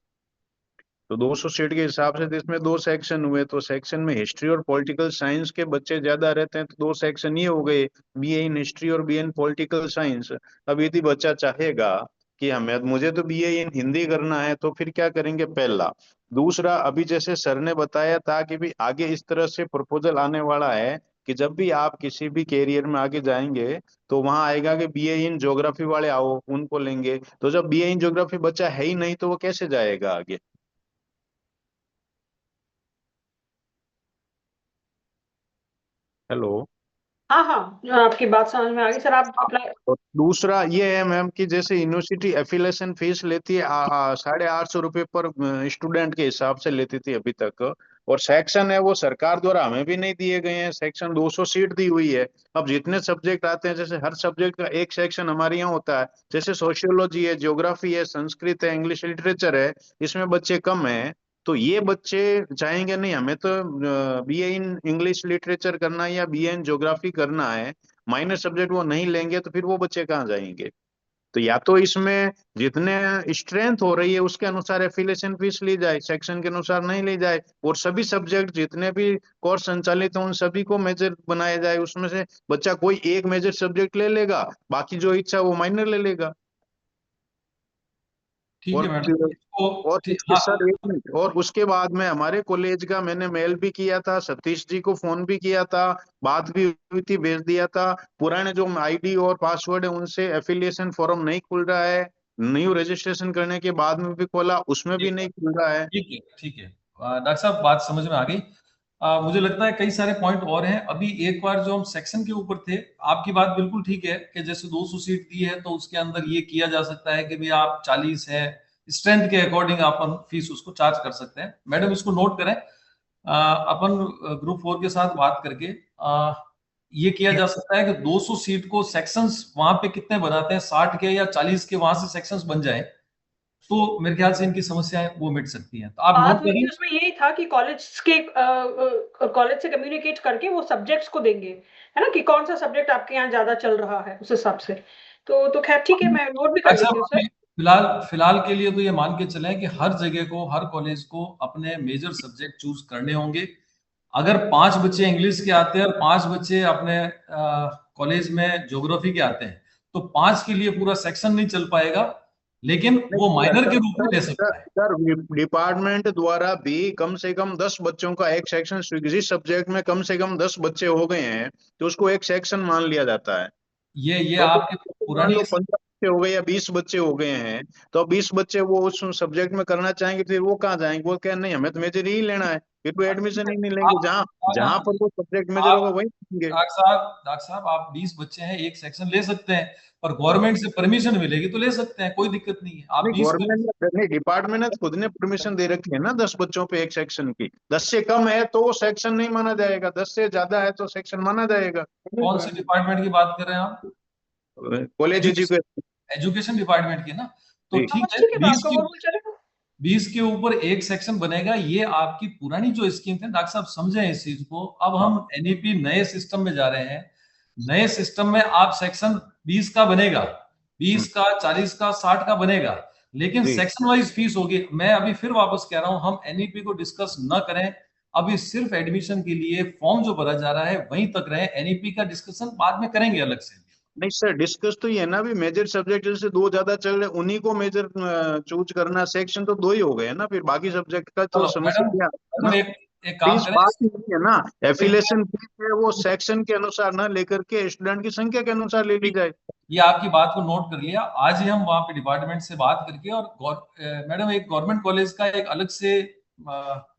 तो 200 सीट के हिसाब से इसमें 2 सेक्शन हुए, तो सेक्शन में हिस्ट्री और पॉलिटिकल साइंस के बच्चे ज्यादा रहते हैं, तो 2 सेक्शन ये हो गए, बीए इन हिस्ट्री और बीए इन पॉलिटिकल साइंस। अब यदि बच्चा चाहेगा कि हमें मुझे तो बीए इन हिंदी करना है, तो फिर क्या करेंगे? पहला। दूसरा, अभी जैसे सर ने बताया था कि भी आगे इस तरह से प्रपोजल आने वाला है कि जब भी आप किसी भी कैरियर में आगे जाएंगे तो वहां आएगा कि बीए इन ज्योग्राफी वाले आओ, उनको लेंगे। तो जब बीए इन ज्योग्राफी बच्चा है ही नहीं तो वो कैसे जाएगा आगे? हेलो। हाँ हाँ, आपकी बात समझ में आ गई सर। आप अप्लाई। और दूसरा ये है मैम कि जैसे यूनिवर्सिटी एफिलिएशन फीस लेती है 850 रुपये पर स्टूडेंट के हिसाब से लेती थी अभी तक, और सेक्शन है वो सरकार द्वारा हमें भी नहीं दिए गए हैं। सेक्शन 200 सीट दी हुई है। अब जितने सब्जेक्ट आते हैं, जैसे हर सब्जेक्ट का एक सेक्शन हमारे यहाँ होता है, जैसे सोशियोलॉजी है, ज्योग्राफी है, संस्कृत है, इंग्लिश लिटरेचर है, इसमें बच्चे कम हैं। तो ये बच्चे चाहेंगे नहीं हमें तो बीए इन इंग्लिश लिटरेचर करना है या बीए इन ज्योग्राफी करना है, माइनर सब्जेक्ट वो नहीं लेंगे, तो फिर वो बच्चे कहाँ जाएंगे? तो या तो इसमें जितने स्ट्रेंथ हो रही है उसके अनुसार एफिलिएशन फीस ली जाए, सेक्शन के अनुसार नहीं ली जाए, और सभी सब्जेक्ट जितने भी कोर्स संचालित हैं उन सभी को मेजर बनाया जाए। उसमें से बच्चा कोई एक मेजर सब्जेक्ट ले लेगा, बाकी जो इच्छा वो माइनर ले लेगा। ठीक है मैडम। और सर एक मिनट, और उसके बाद में हमारे कॉलेज का मैंने मेल भी किया था, सतीश जी को फोन भी किया था, बात भी हुई थी, भेज दिया था। पुराने जो आईडी और पासवर्ड है उनसे एफिलिएशन फॉर्म नहीं खुल रहा है, न्यू रजिस्ट्रेशन करने के बाद में भी खोला, उसमें भी नहीं खुल रहा है। ठीक है, ठीक है। डॉक्टर साहब बात समझ में आ गई। मुझे लगता है कई सारे पॉइंट और हैं। अभी एक बार जो हम सेक्शन के ऊपर थे, आपकी बात बिल्कुल ठीक है कि जैसे 200 सीट दी है तो उसके अंदर ये किया जा सकता है कि भाई आप 40 है, स्ट्रेंथ के अकॉर्डिंग अपन फीस उसको चार्ज कर सकते हैं। मैडम इसको नोट करें। अपन ग्रुप 4 के साथ बात करके ये किया जा सकता है कि 200 सीट को सेक्शंस वहां पे कितने बनाते हैं, 60 के या 40 के, वहां से सेक्शंस बन जाए तो मेरे ख्याल से इनकी समस्याएं वो मिट सकती हैं। तो आप बात नोट हुई थी करें। उसमें यही था कि कॉलेज से कम्युनिकेट करके वो सब्जेक्ट्स को देंगे, है ना, कि कौन सा सब्जेक्ट आपके यहाँ ज्यादा चल रहा है उस हिसाब से। तो खैर ठीक है, मैं नोट भी कर लेती हूँ सर। फिलहाल के लिए तो ये मान के चलें कि हर जगह को, हर कॉलेज को अपने मेजर सब्जेक्ट चूज करने होंगे। अगर 5 बच्चे इंग्लिश के आते हैं और 5 बच्चे अपने कॉलेज में ज्योग्राफी के आते हैं, तो 5 के लिए पूरा सेक्शन नहीं चल पाएगा, लेकिन वो माइनर के रूप में ले सकता है। सर डिपार्टमेंट द्वारा भी कम से कम 10 बच्चों का एक सेक्शन, जिस सब्जेक्ट में कम से कम 10 बच्चे हो गए हैं तो उसको एक सेक्शन मान लिया जाता है। ये तो आपके पुरानी 15 बच्चे हो गए या 20 बच्चे हो गए हैं, तो 20 बच्चे वो उस सब्जेक्ट में करना चाहेंगे, फिर वो कहाँ जाएंगे? वो क्या नहीं हमें तो मेजर ही लेना है, फिर वो एडमिशन ही नहीं लेंगे। जहां पर वो सब्जेक्ट मेजर होगा वही लेंगे। डॉक्टर साहब आप 20 बच्चे हैं, एक सेक्शन ले सकते हैं, पर गवर्नमेंट से परमिशन मिलेगी तो ले सकते हैं, कोई दिक्कत नहीं है। आप 20 गवर्नमेंट नहीं, डिपार्टमेंट ने खुद ने परमिशन दे रखी है ना 10 बच्चों पे एक सेक्शन की। 10 से कम है तो वो सेक्शन नहीं माना जाएगा, 10 से ज्यादा है तो सेक्शन माना जाएगा। कौन से डिपार्टमेंट की बात कर रहे हैं आप? कॉलेज एजुकेशन एजुकेशन डिपार्टमेंट की ना? तो जी। ठीक है, ठीक है, तो 20 आपका की वो रूल चलेगा। 20 के ऊपर एक सेक्शन बनेगा। ये आपकी पुरानी जो स्कीम थी, डॉक्टर साहब समझें इस चीज को। अब हम एनईपी नए सिस्टम में जा रहे हैं। नए सिस्टम में आप सेक्शन 20 का बनेगा, 20 का, 40 का, 60 का बनेगा, लेकिन सेक्शन वाइज फीस होगी। मैं अभी फिर वापस कह रहा हूं, हम एनईपी को डिस्कस न करें अभी, सिर्फ एडमिशन के लिए फॉर्म जो भरा जा रहा है वहीं तक रहे। एनईपी का डिस्कशन बाद में करेंगे अलग से। नहीं सर, डिस्कस तो ये है ना, भी मेजर सब्जेक्ट जैसे 2 ज्यादा चल रहे उन्हीं को मेजर चूज करना। सेक्शन तो 2 ही हो गए ना, फिर बाकी सब्जेक्ट का तो समस्या क्या है। एक काम फीस बात ही नहीं है ना, एफिलिएशन फीस है वो सेक्शन के अनुसार ना लेकर के स्टूडेंट की संख्या के अनुसार ले ली जाए। ये आपकी बात को नोट कर लिया। आज ही हम वहां पे डिपार्टमेंट से बात करके, और मैडम एक गवर्नमेंट कॉलेज का एक अलग से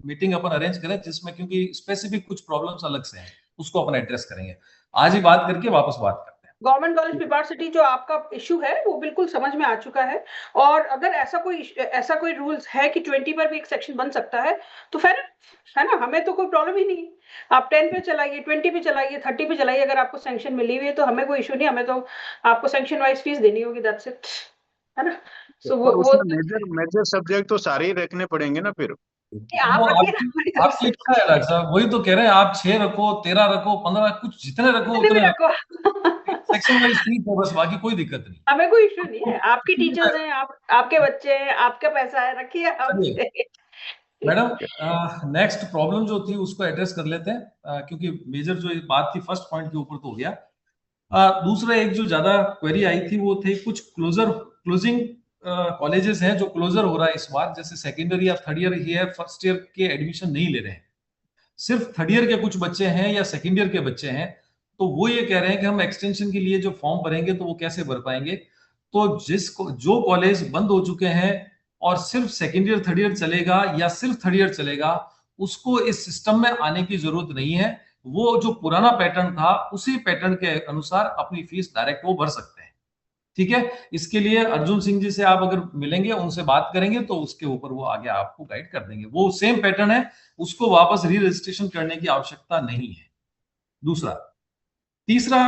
मीटिंग अपन अरेंज करें, जिसमें क्योंकि स्पेसिफिक कुछ प्रॉब्लम्स अलग से हैं, उसको अपन एड्रेस करेंगे। आज ही बात करके वापस बात करते हैं। गवर्नमेंट कॉलेज पिपाड़ सिटी जो आपका इशू है वो बिल्कुल समझ में आ चुका है, और अगर ऐसा कोई रूल्स है कि 20 पर भी एक सेक्शन बन सकता है तो फिर है ना, हमें तो कोई प्रॉब्लम ही नहीं। आप 10 पे चलाइए, 20 पे चलाइए, 30 पे चलाइए, अगर आपको सैंक्शन मिली हुई है तो हमें कोई इशू नहीं। हमें तो आपको सैंक्शन वाइज फीस देनी होगी, दैट्स इट, है ना। सो वो मेजर सब्जेक्ट तो सारे ही रखने पड़ेंगे ना फिर। आप आप लिखा है डॉक्टर साहब, वही तो कह रहे हैं। आप 6 रखो, 13 रखो, 15, कुछ जितने रखो उतने रखो। सेक्शन वाइज फीस है बस, बाकी कोई दिक्कत नहीं। हमें कोई इशू नहीं है। आपकी टीचर्स हैं, आपके बच्चे हैं, आपका पैसा है, रखिए आप। मैडम नेक्स्ट प्रॉब्लम जो थी उसको एड्रेस कर लेते हैं, क्योंकि मेजर जो बात थी फर्स्ट पॉइंट के ऊपर तो हो गया। दूसरा एक जो ज्यादा क्वेरी आई थी वो थे कुछ क्लोजिंग कॉलेजेस हैं जो क्लोजर हो रहा है इस बार, जैसे सेकेंडरी या थर्ड ईयर ही है, फर्स्ट ईयर के एडमिशन नहीं ले रहे हैं, सिर्फ थर्ड ईयर के कुछ बच्चे हैं या सेकेंड ईयर के बच्चे हैं। तो वो ये कह रहे हैं कि हम एक्सटेंशन के लिए जो फॉर्म भरेंगे तो वो कैसे भर पाएंगे। तो जो कॉलेज बंद हो चुके हैं और सिर्फ सेकेंड ईयर थर्ड ईयर चलेगा या सिर्फ थर्ड ईयर चलेगा, उसको इस सिस्टम में आने की जरूरत नहीं है। वो जो पुराना पैटर्न था उसी पैटर्न के अनुसार अपनी फीस डायरेक्ट वो भर सकते हैं। ठीक है, इसके लिए अर्जुन सिंह जी से आप अगर मिलेंगे, उनसे बात करेंगे तो उसके ऊपर वो आगे आपको गाइड कर देंगे। वो सेम पैटर्न है, उसको वापस री रजिस्ट्रेशन करने की आवश्यकता नहीं है। दूसरा, तीसरा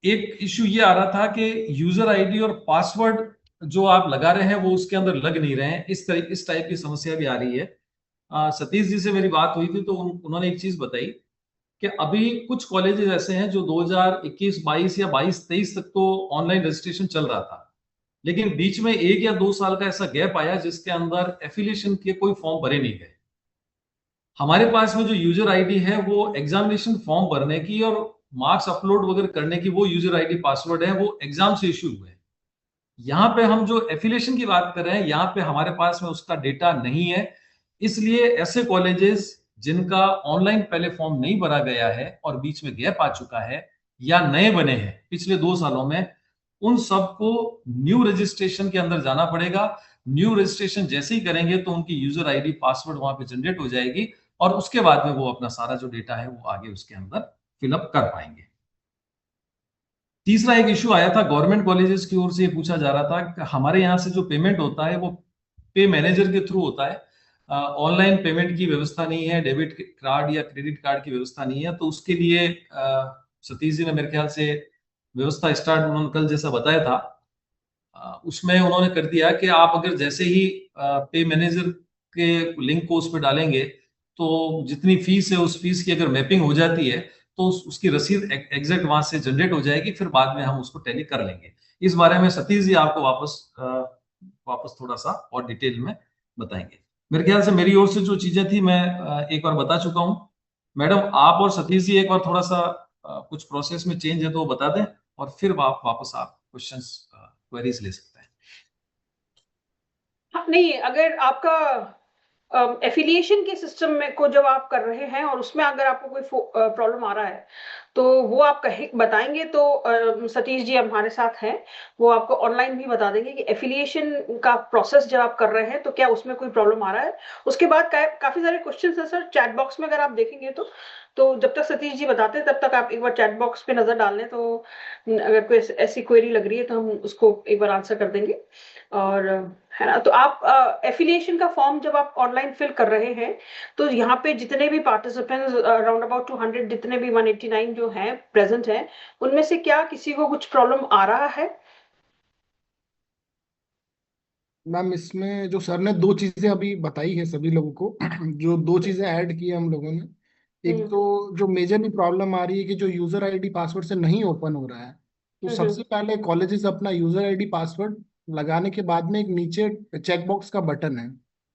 एक इश्यू ये आ रहा था कि यूजर आईडी और पासवर्ड जो आप लगा रहे हैं वो उसके अंदर लग नहीं रहे हैं। इस टाइप की समस्या भी आ रही है। सतीश जी से मेरी बात हुई थी तो उन्होंने एक चीज बताई कि अभी कुछ कॉलेजेस ऐसे हैं जो 2021-22 या 22-23 तक तो ऑनलाइन रजिस्ट्रेशन चल रहा था, लेकिन बीच में 1 या 2 साल का ऐसा गैप आया जिसके अंदर एफिलिएशन के कोई फॉर्म भरे नहीं गए। हमारे पास में जो यूजर आईडी है वो एग्जामिनेशन फॉर्म भरने की और मार्क्स अपलोड वगैरह करने की वो यूजर आईडी पासवर्ड है, वो एग्जाम से इश्यू हुए। यहाँ पे हम जो एफिलिएशन की बात कर रहे हैं, यहाँ पे हमारे पास में उसका डेटा नहीं है। इसलिए ऐसे कॉलेजेस जिनका ऑनलाइन पहले फॉर्म नहीं भरा गया है और बीच में गैप आ चुका है या नए बने हैं पिछले 2 सालों में, उन सबको न्यू रजिस्ट्रेशन के अंदर जाना पड़ेगा। न्यू रजिस्ट्रेशन जैसे ही करेंगे तो उनकी यूजर आईडी पासवर्ड वहां पे जनरेट हो जाएगी और उसके बाद में वो अपना सारा जो डेटा है वो आगे उसके अंदर फिलअप कर पाएंगे। तीसरा एक इश्यू आया था गवर्नमेंट कॉलेजेस की ओर से, ये पूछा जा रहा था कि हमारे यहाँ से जो पेमेंट होता है वो पे मैनेजर के थ्रू होता है, ऑनलाइन पेमेंट की व्यवस्था नहीं है, डेबिट कार्ड या क्रेडिट कार्ड की व्यवस्था नहीं है। तो उसके लिए सतीश जी ने मेरे ख्याल से व्यवस्था स्टार्ट उन्होंने कल जैसा बताया था, उसमें उन्होंने कर दिया कि आप अगर जैसे ही पे मैनेजर के लिंक को उस पर डालेंगे तो जितनी फीस है उस फीस की अगर मैपिंग हो जाती है तो उसकी रसीद एग्जैक्ट वहां से जनरेट हो जाएगी, फिर बाद में हम उसको टैली कर लेंगे। इस बारे में सतीश जी आपको वापस थोड़ा सा और डिटेल में बताएंगे। मेरे ख्याल से मेरी ओर से जो चीजें थी मैं एक बार बता चुका हूं। मैडम आप और सतीश जी एक बार थोड़ा सा कुछ प्रोसेस में चेंज है तो वो बता दें और फिर वापस आप क्वेश्चंस क्वेरीज ले सकते हैं। नहीं, अगर आपका एफिलिएशन के सिस्टम में को जब आप कर रहे हैं और उसमें अगर आपको कोई प्रॉब्लम आ रहा है तो वो आप बताएंगे तो सतीश जी हमारे साथ हैं, वो आपको ऑनलाइन भी बता देंगे कि एफिलिएशन का प्रोसेस जब आप कर रहे हैं तो क्या उसमें कोई प्रॉब्लम आ रहा है। उसके बाद काफी सारे क्वेश्चंस हैं सर चैट बॉक्स में, अगर आप देखेंगे तो जब तक सतीश जी बताते हैं तब तक आप एक बार चैट बॉक्स पे नजर डाल लें, तो अगर कोई ऐसी क्वेरी लग रही है तो हम उसको एक बार आंसर कर देंगे। और है ना, तो आप एफिलिएशन का फॉर्म जब आप ऑनलाइन फिल कर रहे हैं तो यहाँ पे जितने भी पार्टिसिपेंट्स अराउंड अबाउट 200 जितने भी 189 जो हैं प्रेजेंट हैं, उनमें से क्या किसी को कुछ प्रॉब्लम आ रहा है? मैम इसमें जो सर ने दो चीजें अभी बताई है सभी लोगों को, जो दो चीजें ऐड की है हम लोगों ने। एक तो जो मेजरली प्रॉब्लम आ रही है कि जो यूजर आईडी पासवर्ड से नहीं ओपन हो रहा है, तो सबसे पहले कॉलेजेस अपना यूजर आईडी पासवर्ड लगाने के बाद में एक नीचे चेकबॉक्स का बटन है,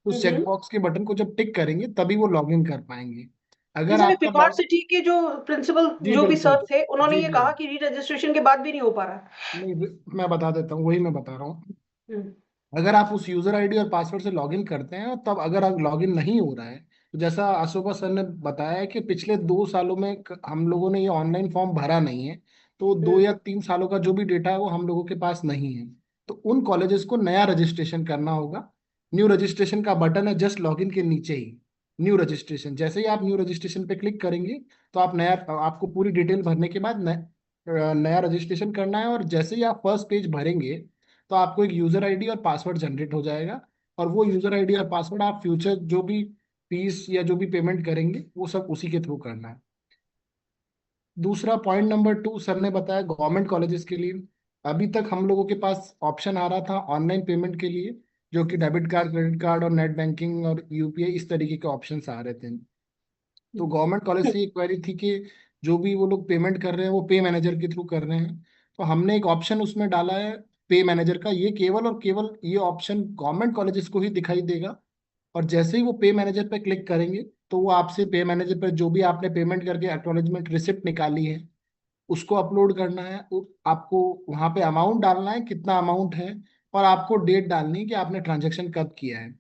उस चेकबॉक्स के बटन को जब टिक करेंगे तभी वो लॉग इन कर पाएंगे। अगर जैसे आपका फिलहाल सिटी के जो प्रिंसिपल जी जो भी बिल्कुल। सर थे, उन्होंने जी ये जी कहा कि री रजिस्ट्रेशन के बाद भी नहीं हो पा रहा। नहीं, मैं बता देता हूँ, वही मैं बता रहा हूँ। हम्म, अगर आप उस यूजर आईडी और पासवर्ड से लॉगिन करते हैं, तब अगर आप लॉगिन नहीं हो रहा है, तो जैसा अशोका सर ने बताया है कि पिछले 2 सालों में हम लोगों ने ये ऑनलाइन फॉर्म भरा नहीं है, तो 2 या 3 सालों का जो भी डेटा है वो हम लोगों के पास नहीं है, तो उन कॉलेजेस को नया रजिस्ट्रेशन करना होगा। न्यू रजिस्ट्रेशन का बटन है जस्ट लॉगिन के नीचे ही, न्यू रजिस्ट्रेशन। जैसे ही आप न्यू रजिस्ट्रेशन पे क्लिक करेंगे, तो आप नया, आपको पूरी डिटेल भरने के बाद नया रजिस्ट्रेशन करना है, और जैसे ही आप फर्स्ट पेज भरेंगे, तो आपको एक यूजर आईडी और पासवर्ड जनरेट हो जाएगा, और वो यूजर आईडी और पासवर्ड आप फ्यूचर जो भी फीस या जो भी पेमेंट करेंगे वो सब उसी के थ्रू करना है। दूसरा पॉइंट नंबर 2 सर ने बताया गवर्नमेंट कॉलेजेस के लिए। अभी तक हम लोगों के पास ऑप्शन आ रहा था ऑनलाइन पेमेंट के लिए, जो कि डेबिट कार्ड, क्रेडिट कार्ड और नेट बैंकिंग और यूपीआई, इस तरीके के ऑप्शन आ रहे थे। तो गवर्नमेंट कॉलेज से एक क्वेरी थी कि जो भी वो लोग पेमेंट कर रहे हैं वो पे मैनेजर के थ्रू कर रहे हैं, तो हमने एक ऑप्शन उसमें डाला है पे मैनेजर का। ये केवल और केवल ये ऑप्शन गवर्नमेंट कॉलेजेस को ही दिखाई देगा, और जैसे ही वो पे मैनेजर पे क्लिक करेंगे, तो वो आपसे पे मैनेजर पर जो भी आपने पेमेंट करके एक्नॉलेजमेंट रिसिप्ट निकाली है उसको अपलोड करना है। आपको वहाँ पे अमाउंट डालना है, कितना अमाउंट है, और आपको डेट डालनी है कि आपने ट्रांजेक्शन कब किया है।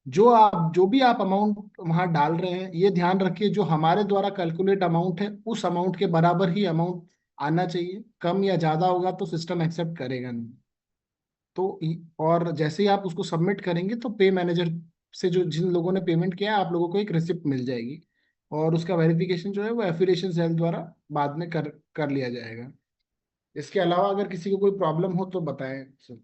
जो भी आप अमाउंट वहां डाल रहे हैं, ये ध्यान रखिए जो हमारे द्वारा कैलकुलेट अमाउंट है उस अमाउंट के बराबर ही अमाउंट आना चाहिए। कम या ज्यादा होगा तो सिस्टम एक्सेप्ट करेगा नहीं। तो और जैसे ही आप उसको सबमिट करेंगे, तो पे मैनेजर से जो जिन लोगों ने पेमेंट किया है, आप लोगों को एक रिसिप्ट मिल जाएगी, और उसका वेरिफिकेशन जो है वो एफिलिएशन सेल द्वारा बाद में कर कर लिया जाएगा। इसके अलावा अगर किसी को कोई प्रॉब्लम हो तो बताएं सर।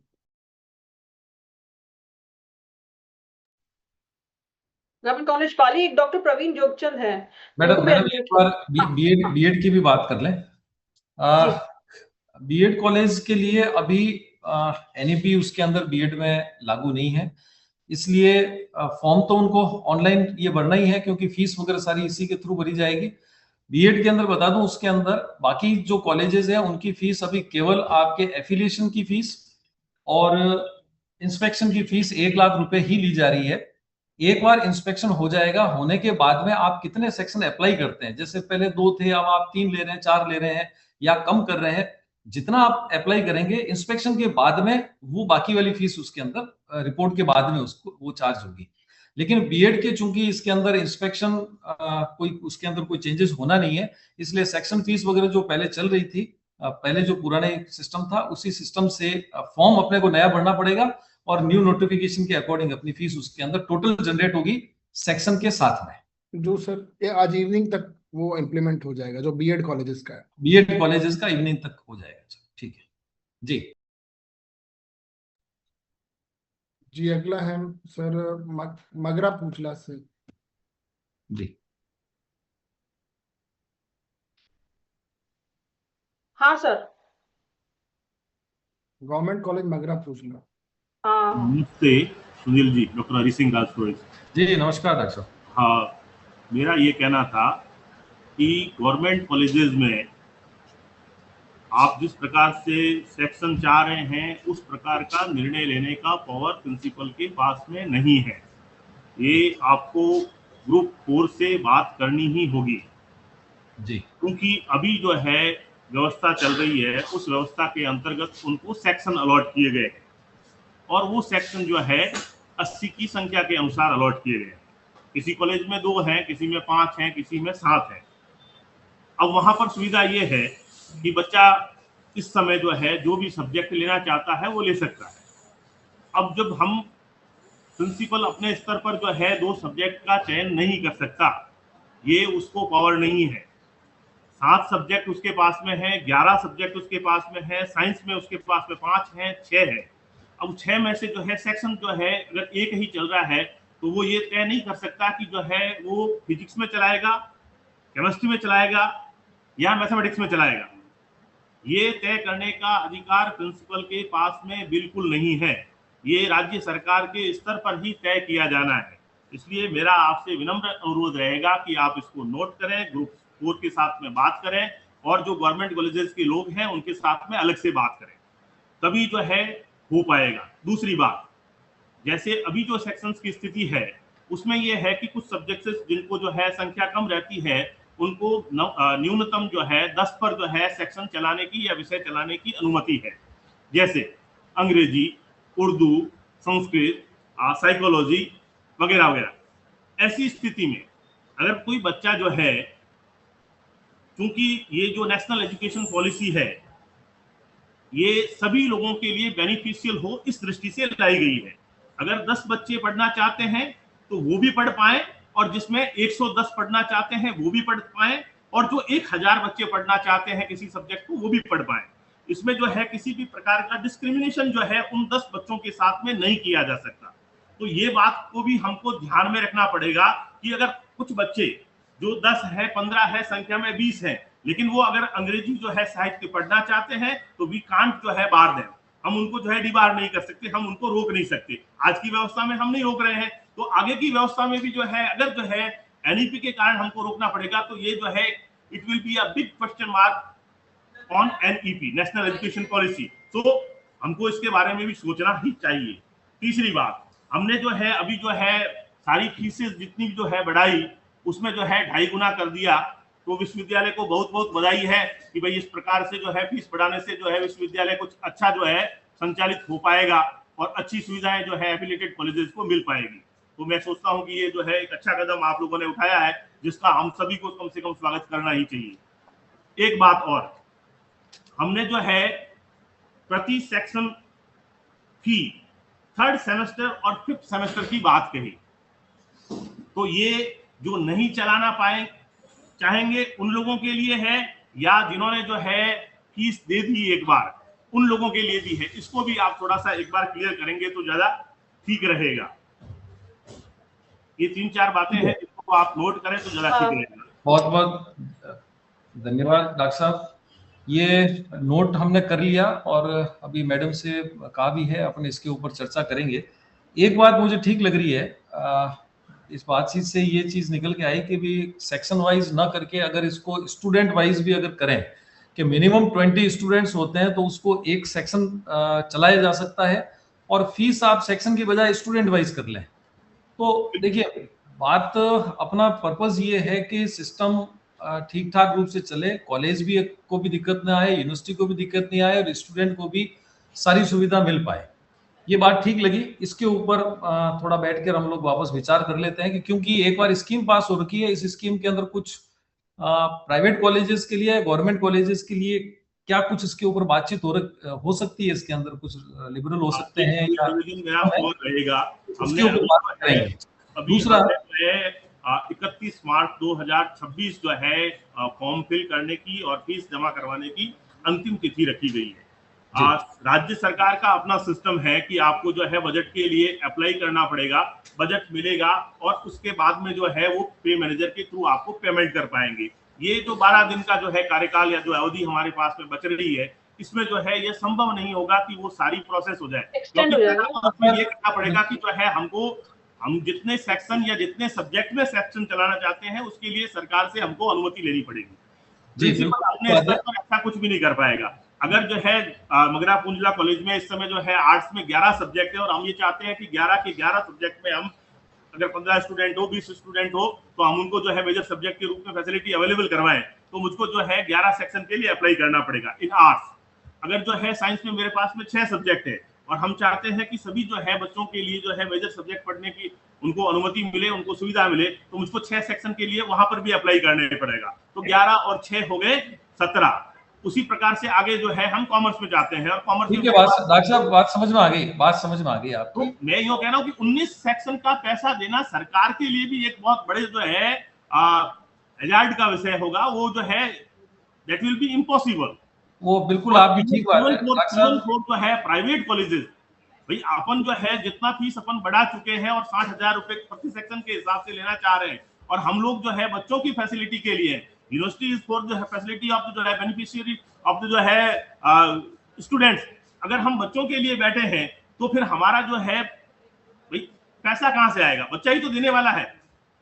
गवर्नमेंट कॉलेज पाली एक डॉक्टर प्रवीण जोगचंद है। मैडम एक बार बीएड की भी बात कर लें। बीएड कॉलेज के लिए अभी एनईपी उसके अंदर बीएड में लागू नहीं है, इसलिए फॉर्म तो उनको ऑनलाइन ये भरना ही है, क्योंकि फीस वगैरह सारी इसी के थ्रू भरी जाएगी। बीएड के अंदर बता दूं, उसके अंदर बाकी जो कॉलेजेस हैं उनकी फीस अभी केवल आपके एफिलिएशन की फीस और इंस्पेक्शन की फीस 1 लाख रुपए ही ली जा रही है। एक बार इंस्पेक्शन हो जाएगा, होने के बाद में आप कितने सेक्शन अप्लाई करते हैं, जैसे पहले 2 थे, अब आप 3 ले रहे हैं, 4 ले रहे हैं या कम कर रहे हैं, जितना आप अप्लाई करेंगे इंस्पेक्शन के बाद में वो बाकी वाली फीस उसके अंदर रिपोर्ट के बाद में उसको वो चार्ज होगी। लेकिन बीएड के चूंकि इसके अंदर इंस्पेक्शन कोई उसके अंदर कोई चेंजेस होना नहीं है, इसलिए सेक्शन फीस वगैरह जो पहले चल रही थी, पहले जो पुराने सिस्टम था उसी सिस्टम से फॉर्म अपने को नया भरना पड़ेगा, और न्यू नोटिफिकेशन के अकॉर्डिंग अपनी फीस उसके अंदर टोटल जनरेट होगी सेक्शन के साथ में। जो सर ये आज इवनिंग तक वो इम्प्लीमेंट हो जाएगा, जो बीएड कॉलेजेस का है, बीएड कॉलेजेस का इवनिंग तक हो जाएगा। ठीक है जी। जी अगला है सर मगरा पूछला से। जी हाँ सर। गवर्नमेंट कॉलेज मगरा पूछला। नमस्ते सुनील जी, डॉक्टर हरि सिंह राजपुरोहित जी नमस्कार डॉक्टर साहब। हाँ, मेरा ये कहना था कि गवर्नमेंट कॉलेजेस में आप जिस प्रकार से सेक्शन चाह रहे हैं उस प्रकार का निर्णय लेने का पावर प्रिंसिपल के पास में नहीं है। ये आपको ग्रुप 4 से बात करनी ही होगी जी, क्योंकि अभी जो है व्यवस्था चल रही है उस व्यवस्था के अंतर्गत उनको सेक्शन अलॉट किए गए हैं, और वो सेक्शन जो है 80 की संख्या के अनुसार अलॉट किए गए। किसी कॉलेज में 2 हैं, किसी में 5 हैं, किसी में 7 हैं। अब वहां पर सुविधा ये है कि बच्चा इस समय जो है जो भी सब्जेक्ट लेना चाहता है वो ले सकता है। अब जब हम प्रिंसिपल अपने स्तर पर जो है 2 सब्जेक्ट का चयन नहीं कर सकता, ये उसको पावर नहीं है। 7 सब्जेक्ट उसके पास में है, 11 सब्जेक्ट उसके पास में है, साइंस में उसके पास में 5 हैं, 6 है। अब 6 में से जो है सेक्शन जो है अगर एक ही चल रहा है तो वो ये तय नहीं कर सकता कि जो है वो फिजिक्स में चलाएगा, केमिस्ट्री में चलाएगा या मैथमेटिक्स में चलाएगा। ये तय करने का अधिकार प्रिंसिपल के पास में बिल्कुल नहीं है। ये राज्य सरकार के स्तर पर ही तय किया जाना है। इसलिए मेरा आपसे विनम्र अनुरोध रहेगा कि आप इसको नोट करें, ग्रुप 4 के साथ में बात करें और जो गवर्नमेंट कॉलेजेस के लोग हैं उनके साथ में अलग से बात करें, तभी जो है हो पाएगा। दूसरी बात, जैसे अभी जो सेक्शंस की स्थिति है उसमें ये है कि कुछ सब्जेक्ट्स जिनको जो है संख्या कम रहती है उनको न्यूनतम जो है 10 पर जो है सेक्शन चलाने की या विषय चलाने की अनुमति है, जैसे अंग्रेजी, उर्दू, संस्कृत, साइकोलॉजी वगैरह वगैरह। ऐसी स्थिति में अगर कोई बच्चा जो है, क्योंकि ये जो नेशनल एजुकेशन पॉलिसी है ये सभी लोगों के लिए बेनिफिशियल हो इस दृष्टि से लाई गई है। अगर 10 बच्चे पढ़ना चाहते हैं तो वो भी पढ़ पाए, और जिसमें 110 पढ़ना चाहते हैं वो भी पढ़ पाए, और जो 1000 बच्चे पढ़ना चाहते हैं किसी सब्जेक्ट को वो भी पढ़ पाए। इसमें जो है किसी भी प्रकार का डिस्क्रिमिनेशन जो है उन 10 बच्चों के साथ में नहीं किया जा सकता। तो ये बात को भी हमको ध्यान में रखना पड़ेगा कि अगर कुछ बच्चे जो 10 है, 15 है, संख्या में 20 है, लेकिन वो अगर अंग्रेजी जो है साहित्य पढ़ना चाहते हैं तो वी कांट जो है बार दें, हम उनको जो है डिबार नहीं कर सकते, हम उनको रोक नहीं सकते। आज की व्यवस्था में हम नहीं रोक रहे हैं, तो आगे की व्यवस्था में भी जो है अगर जो है एनईपी के कारण हमको रोकना पड़ेगा तो ये जो है it will be a big question mark on NEP, national education policy. तो हमको इसके बारे में भी सोचना ही चाहिए। तीसरी बात, हमने जो है अभी जो है सारी फीसेस जितनी जो है बढ़ाई उसमें जो है 2.5 गुना कर दिया, तो विश्वविद्यालय को बहुत बहुत बधाई है कि भाई इस प्रकार से जो है फीस बढ़ाने से जो है विश्वविद्यालय कुछ अच्छा जो है संचालित हो पाएगा और अच्छी सुविधाएं जो है एफिलिएटेड कॉलेजेस को मिल पाएगी। तो मैं सोचता हूं कि ये जो है एक अच्छा कदम आप लोगों ने उठाया है जिसका हम सभी को कम से कम स्वागत करना ही चाहिए। एक बात और, हमने जो है प्रति सेक्शन फी 3rd सेमेस्टर और 5th सेमेस्टर की बात कही, तो ये जो नहीं चलाना पाए चाहेंगे उन लोगों के लिए है या जिन्होंने जो है फीस दे दी एक बार उन लोगों के लिए भी है, इसको भी आप थोड़ा सा एक बार क्लियर करेंगे तो ज्यादा ठीक रहेगा। ये 3-4 बातें हैं, इसको आप नोट करें तो ज्यादा ठीक रहेगा। बहुत बहुत धन्यवाद डॉक्टर साहब, ये नोट हमने कर लिया और अभी मैडम से कहा भी है अपन इसके ऊपर चर्चा करेंगे। एक बात मुझे ठीक लग रही है, इस बातचीत से ये चीज निकल के आई कि भी सेक्शन वाइज ना करके अगर इसको स्टूडेंट वाइज भी अगर करें कि मिनिमम 20 स्टूडेंट्स होते हैं तो उसको एक सेक्शन चलाया जा सकता है और फीस आप सेक्शन की बजाय स्टूडेंट वाइज कर लें। तो देखिए बात अपना पर्पस ये है कि सिस्टम ठीक ठाक रूप से चले, कॉलेज भी को भी दिक्कत ना आए, यूनिवर्सिटी को भी दिक्कत नहीं आए और स्टूडेंट को भी सारी सुविधा मिल पाए। ये बात ठीक लगी। इसके ऊपर थोड़ा बैठकर हम लोग वापस विचार कर लेते हैं कि क्योंकि एक बार स्कीम पास हो रखी है, इस स्कीम के अंदर कुछ प्राइवेट कॉलेजेस के लिए, गवर्नमेंट कॉलेजेस के लिए क्या कुछ इसके ऊपर बातचीत हो सकती है, इसके अंदर कुछ लिबरल हो सकते हैं या रहेगा। उसके ऊपर बात करेंगे। दूसरा 31 मार्च 2026 जो है फॉर्म फिल करने की और फीस जमा करवाने की अंतिम तिथि रखी गई है। राज्य सरकार का अपना सिस्टम है कि आपको जो है बजट के लिए अप्लाई करना पड़ेगा, बजट मिलेगा और उसके बाद में जो है वो पे मैनेजर के थ्रू आपको पेमेंट कर पाएंगे। ये जो 12 दिन का जो है कार्यकाल या जो अवधि हमारे पास में बच रही है, इसमें जो है ये संभव नहीं होगा कि वो सारी प्रोसेस हो जाए, क्योंकि ये करना पड़ेगा कि जो है हम जितने सेक्शन या जितने सब्जेक्ट में सेक्शन चलाना चाहते हैं उसके लिए सरकार से हमको अनुमति लेनी पड़ेगी। प्रिंसिपल अपने स्तर पर ऐसा कुछ भी नहीं कर पाएगा। अगर जो है मगरा पुंजला कॉलेज में इस समय जो है आर्ट्स में 11 सब्जेक्ट है और हम ये चाहते हैं कि 11 के 11 सब्जेक्ट में हम अगर 15 स्टूडेंट हो, 20 स्टूडेंट हो तो हम उनको जो है मेजर सब्जेक्ट के रूप में फैसिलिटी अवेलेबल करवाएं, तो मुझको जो है 11 सेक्शन के लिए अप्लाई करना पड़ेगा इन आर्ट्स। अगर जो है साइंस में मेरे पास में 6 सब्जेक्ट है और हम चाहते हैं कि सभी जो है बच्चों के लिए जो है मेजर सब्जेक्ट पढ़ने की उनको अनुमति मिले, उनको सुविधा मिले, तो मुझको 6 सेक्शन के लिए वहां पर भी अप्लाई करने पड़ेगा। तो 11 और 6 हो गए 17। उसी प्रकार से आगे जो है हम कॉमर्स में जाते हैं और कॉमर्स ठीक है, डॉक्टर साहब बात समझ में आ गई आपको। तो मैं यूँ कह रहा हूँ कि 19 सेक्शन का पैसा देना सरकार के लिए भी एक बहुत बड़े जो है हजार्ड का विषय होगा। वो जो है दैट विल बी इम्पॉसिबल। वो बिल्कुल आप भी ठीक बात है। जो है प्राइवेट कॉलेजेस, भाई अपन जो है जितना फीस अपन बढ़ा चुके हैं और 60,000 रुपए प्रति सेक्शन के हिसाब से लेना चाह रहे हैं, और हम लोग जो है बच्चों की फैसिलिटी के लिए, university is for the facility of जो है बेनिफिशियरी ऑफ द जो है स्टूडेंट्स। अगर हम बच्चों के लिए बैठे हैं तो फिर हमारा जो है भाई पैसा कहाँ से आएगा, बच्चा ही तो देने वाला है,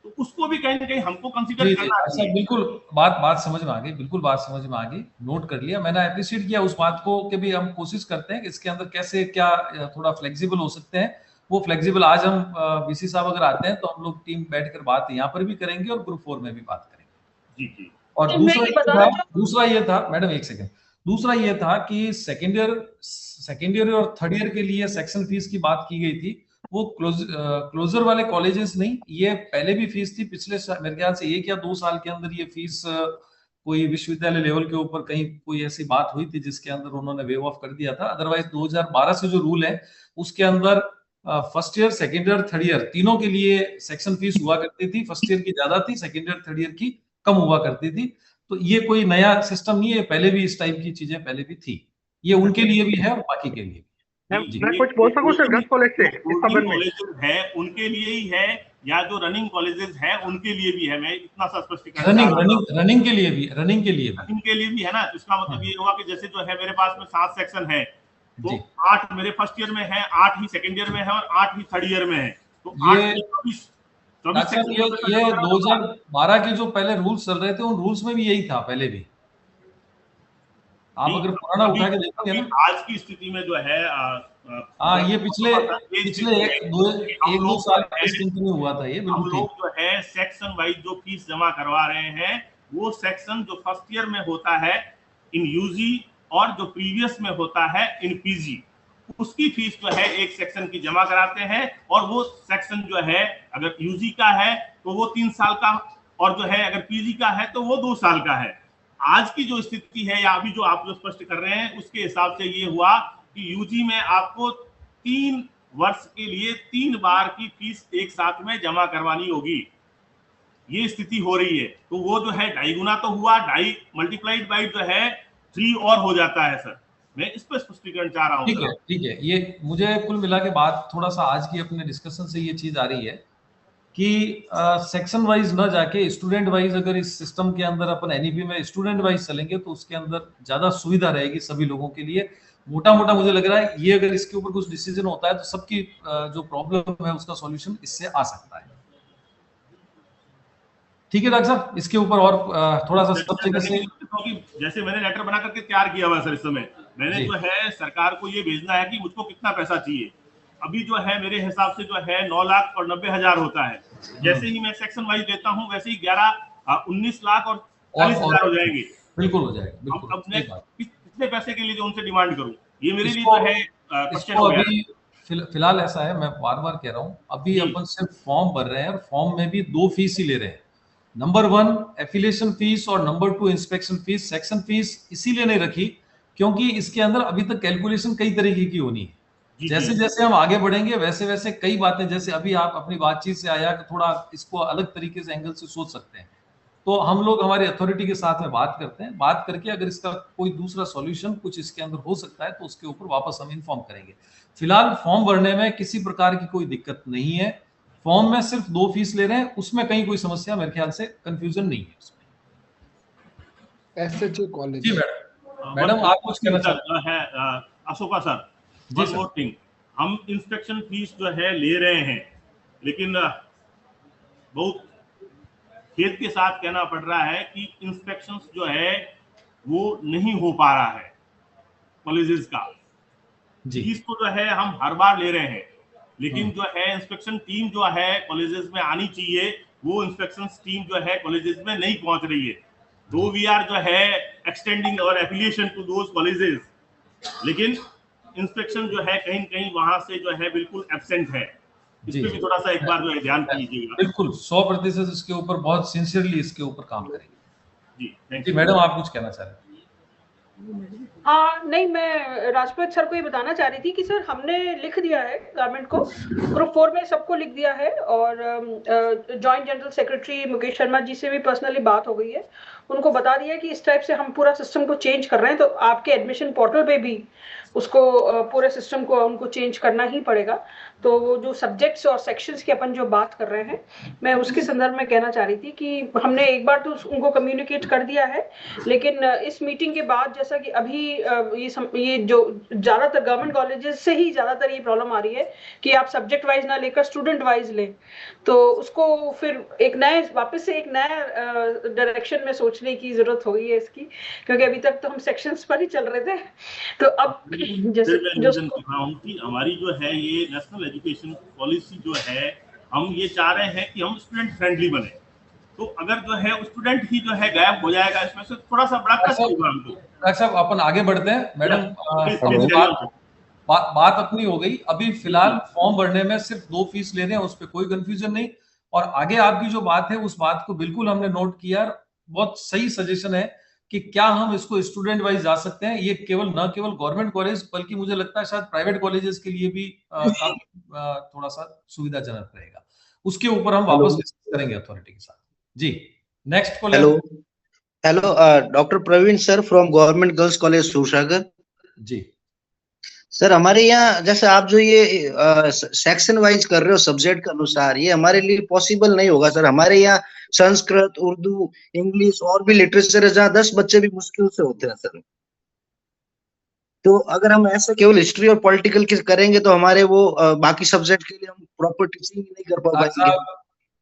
तो उसको भी कहीं ना कहीं हमको कंसीडर करना चाहिए। बिल्कुल बात समझ में आ गई, बिल्कुल बात समझ में आ गई, नोट कर लिया मैंने, अप्रिशिएट किया उस बात को कि भी हम कोशिश करते हैं कि इसके अंदर कैसे क्या थोड़ा फ्लेक्सिबल हो सकते हैं। वो फ्लेक्सिबल आज हम वीसी साहब अगर आते हैं तो हम लोग टीम बैठकर बात यहाँ पर भी करेंगे और ग्रुप 4 में भी बात करेंगे। जी जी। और दूसरा ये था मैडम, एक सेकंड, दूसरा ये था कि सेकेंड ईयर और थर्ड ईयर के लिए सेक्शन फीस की बात की गई थी। वो क्लोजर वाले कॉलेजेस नहीं, ये पहले भी फीस थी, पिछले मेरे ख्याल से 1 या 2 साल के अंदर ये फीस कोई विश्वविद्यालय लेवल के ऊपर कहीं कोई ऐसी बात हुई थी जिसके अंदर उन्होंने वेव ऑफ कर दिया था। अदरवाइज 2012 से जो रूल है उसके अंदर first year, second year, third year तीनों के लिए सेक्शन फीस हुआ करती थी। फर्स्ट ईयर की ज्यादा थी, सेकेंड ईयर थर्ड ईयर की कम हुआ करती थी। तो ये कोई नया सिस्टम नहीं है, पहले भी इस टाइप की चीजें पहले भी थी, ये उनके लिए भी है और बाकी के लिए भी। मैं कुछ बोल सकूं सर, 10 कॉलेज से इस संबंध में कॉलेजेस है उनके लिए ही है या जो रनिंग कॉलेजेस है उनके लिए भी है, मैं इतना सा स्पष्टीकरण रनिंग के लिए भी है ना। इसका मतलब ये हुआ कि जैसे जो है मेरे पास में 7 सेक्शन है, तो 8 मेरे फर्स्ट ईयर में है, 8 ही सेकंड ईयर में है और 8 ही थर्ड ईयर में है, तो 8 ये 2012 के जो पहले रूल्स चल रहे थे उन रूल्स में भी यही था पहले भी। आप अगर पुराना उठा के देखोगे ना, आज की स्थिति में जो है ये पिछले 1-2 साल कंटिन्यू हुआ था। ये हम लोग जो है सेक्शन वाइज जो फीस जमा करवा रहे हैं, वो सेक्शन जो फर्स्ट ईयर में होता है इन यूजी और जो प्रीवियस में होता है इन पीजी, उसकी फीस जो है एक सेक्शन की जमा कराते हैं। और वो सेक्शन जो है अगर यूजी का है तो वो 3 साल का, और जो है अगर पीजी का है तो वो 2 साल का है। आज की जो स्थिति है या अभी जो आप जो स्पष्ट कर रहे हैं उसके हिसाब से ये हुआ कि यूजी में आपको 3 वर्ष के लिए 3 बार की फीस एक साथ में जमा करवानी होगी, ये स्थिति हो रही है। तो वो जो है 2.5 गुना तो हुआ, 2.5 मल्टीप्लाइड बाई जो है 3 और हो जाता है। सर मैं इस पर स्पष्टीकरण चाह रहा हूँ। ठीक है, ये मुझे कुल मिला के बात थोड़ा सा आज की अपने डिस्कशन से ये चीज आ रही है कि सेक्शन वाइज न जाके स्टूडेंट वाइज अगर इस सिस्टम के अंदर अपन एनईपी में स्टूडेंट वाइज चलेंगे तो उसके अंदर ज्यादा सुविधा रहेगी सभी लोगों के लिए। मोटा मुझे लग रहा है ये अगर इसके ऊपर कुछ डिसीजन होता है तो सबकी जो प्रॉब्लम है उसका सॉल्यूशन इससे आ सकता है। ठीक है डॉक्टर साहब, इसके ऊपर और थोड़ा सा सब जगह से जैसे मैंने लेटर बना करके तैयार किया हुआ सर, इस समय मैंने जो है सरकार को ये भेजना है कि मुझको कितना पैसा चाहिए। अभी जो है मेरे हिसाब से जो है 9,90,000 होता है। जैसे ही मैं सेक्शन वाइज देता हूँ वैसे ही 19 लाख और 40,000 हो जाएंगे। बिल्कुल हो जाएगा, बिल्कुल। अब मैं कितने पैसे के लिए जो उनसे डिमांड करूँ, ये मेरे लिए जो है क्वेश्चन हो गया। अभी फिलहाल ऐसा है, मैं बार कह रहा हूँ, अभी अपन सिर्फ फॉर्म भर रहे हैं और फॉर्म में भी 2 फीस ही ले रहे हैं। नंबर 1 एफिलिएशन फीस और number 2 inspection fees. Section fees इसीलिए नहीं रखी क्योंकि इसके अंदर अभी तक कैलकुलेशन कई तरीके की होनी है। जैसे जैसे हम आगे बढ़ेंगे वैसे वैसे कई बातें, जैसे अभी आप अपनी बातचीत से आया कि थोड़ा इसको अलग तरीके से एंगल से सोच सकते हैं, तो हम लोग हमारी अथॉरिटी के साथ में बात करते हैं। बात करके अगर इसका कोई दूसरा सॉल्यूशन कुछ इसके अंदर हो सकता है तो उसके ऊपर वापस हम इन्फॉर्म करेंगे। फिलहाल फॉर्म भरने में किसी प्रकार की कोई दिक्कत नहीं है। फॉर्म में सिर्फ 2 फीस ले रहे हैं, उसमें कहीं कोई समस्या मेरे ख्याल से कंफ्यूजन नहीं है उसमें। SHA college. जी मैडम आप कुछ कहना चाहते हैं? Ashoka sir, one more thing, हम इंस्पेक्शन फीस जो है ले रहे हैं, लेकिन बहुत खेद के साथ कहना पड़ रहा है कि इंस्पेक्शंस जो है वो नहीं हो पा रहा है कॉलेजेस का। फीस तो जो है हम हर बार ले रहे हैं, लेकिन जो है इंस्पेक्शन टीम जो है कॉलेजेस में आनी चाहिए, वो इंस्पेक्शन टीम जो है कॉलेजेस में नहीं पहुंच रही है। दो वी आर जो है एक्सटेंडिंग और एफिलिएशन टू दोज कॉलेजेस, लेकिन इंस्पेक्शन जो है कहीं कहीं वहां से जो है बिल्कुल एब्सेंट है। इस पे भी थोड़ा सा एक बार जो है ध्यान कीजिएगा। बिल्कुल 100% इसके ऊपर बहुत सिंसियरली इसके ऊपर काम करेंगे। जी थैंक यू। मैडम आप कुछ कहना चाह रहे हैं? हाँ नहीं, मैं राजपूत सर को ये बताना चाह रही थी कि सर हमने लिख दिया है गवर्नमेंट को, ग्रुप 4 में सबको लिख दिया है, और joint general secretary Mukesh Sharma ji से भी पर्सनली बात हो गई है, उनको बता दिया कि इस टाइप से हम पूरा सिस्टम को चेंज कर रहे हैं, तो आपके एडमिशन पोर्टल पे भी उसको पूरे सिस्टम को उनको चेंज करना ही पड़ेगा। तो वो जो सब्जेक्ट्स और सेक्शंस की अपन जो बात कर रहे हैं, मैं उसके संदर्भ में कहना चाह रही थी कि हमने एक बार तो उनको कम्युनिकेट कर दिया है, लेकिन इस मीटिंग के बाद जैसा कि अभी ये जो ज्यादातर गवर्नमेंट कॉलेजेस से ही ज्यादातर ये प्रॉब्लम आ रही है कि आप सब्जेक्ट वाइज ना लेकर स्टूडेंट वाइज ले, तो उसको फिर एक नए वापस से एक नया डायरेक्शन में सोचने की जरूरत हो गई है इसकी, क्योंकि अभी तक तो हम सेक्शंस पर ही चल रहे थे। तो अब जैसे कि हमारी जो है ये नेशनल एजुकेशन पॉलिसी जो है, हम ये चाह रहे हैं कि हम स्टूडेंट फ्रेंडली बने, तो अगर जो है स्टूडेंट ही जो है गायब हो जाएगा इसमें से थोड़ा सा बड़ा कष्ट होगा हमको। डॉक्टर साहब अपन आगे बढ़ते हैं। मैडम बात अपनी हो गई। अभी फिलहाल फॉर्म भरने में सिर्फ 2 फीस ले रहे हैं, उस पर कोई कंफ्यूजन नहीं। और आगे आपकी जो बात है उस बात को बिल्कुल हमने नोट किया। बहुत सही सजेशन है कि क्या हम इसको स्टूडेंट वाइज जा सकते हैं। ये न केवल गवर्नमेंट कॉलेज बल्कि मुझे लगता है शायद प्राइवेट कॉलेजेस के लिए भी थोड़ा सा सुविधाजनक रहेगा। उसके ऊपर हम वापस डिस्कस करेंगे अथॉरिटी के साथ। जी next call. Hello doctor Praveen sir from government girls college Sursagar. जी सर, हमारे यहाँ जैसे आप जो ये सेक्शन वाइज कर रहे हो सब्जेक्ट के अनुसार, ये हमारे लिए पॉसिबल नहीं होगा सर। हमारे यहाँ संस्कृत, उर्दू, इंग्लिश और भी लिटरेचर है जहाँ 10 बच्चे भी मुश्किल से होते हैं सर। तो अगर हम ऐसे केवल हिस्ट्री और पॉलिटिकल की करेंगे तो हमारे वो बाकी सब्जेक्ट के लिए हम प्रॉपर टीचिंग नहीं कर पाएंगे।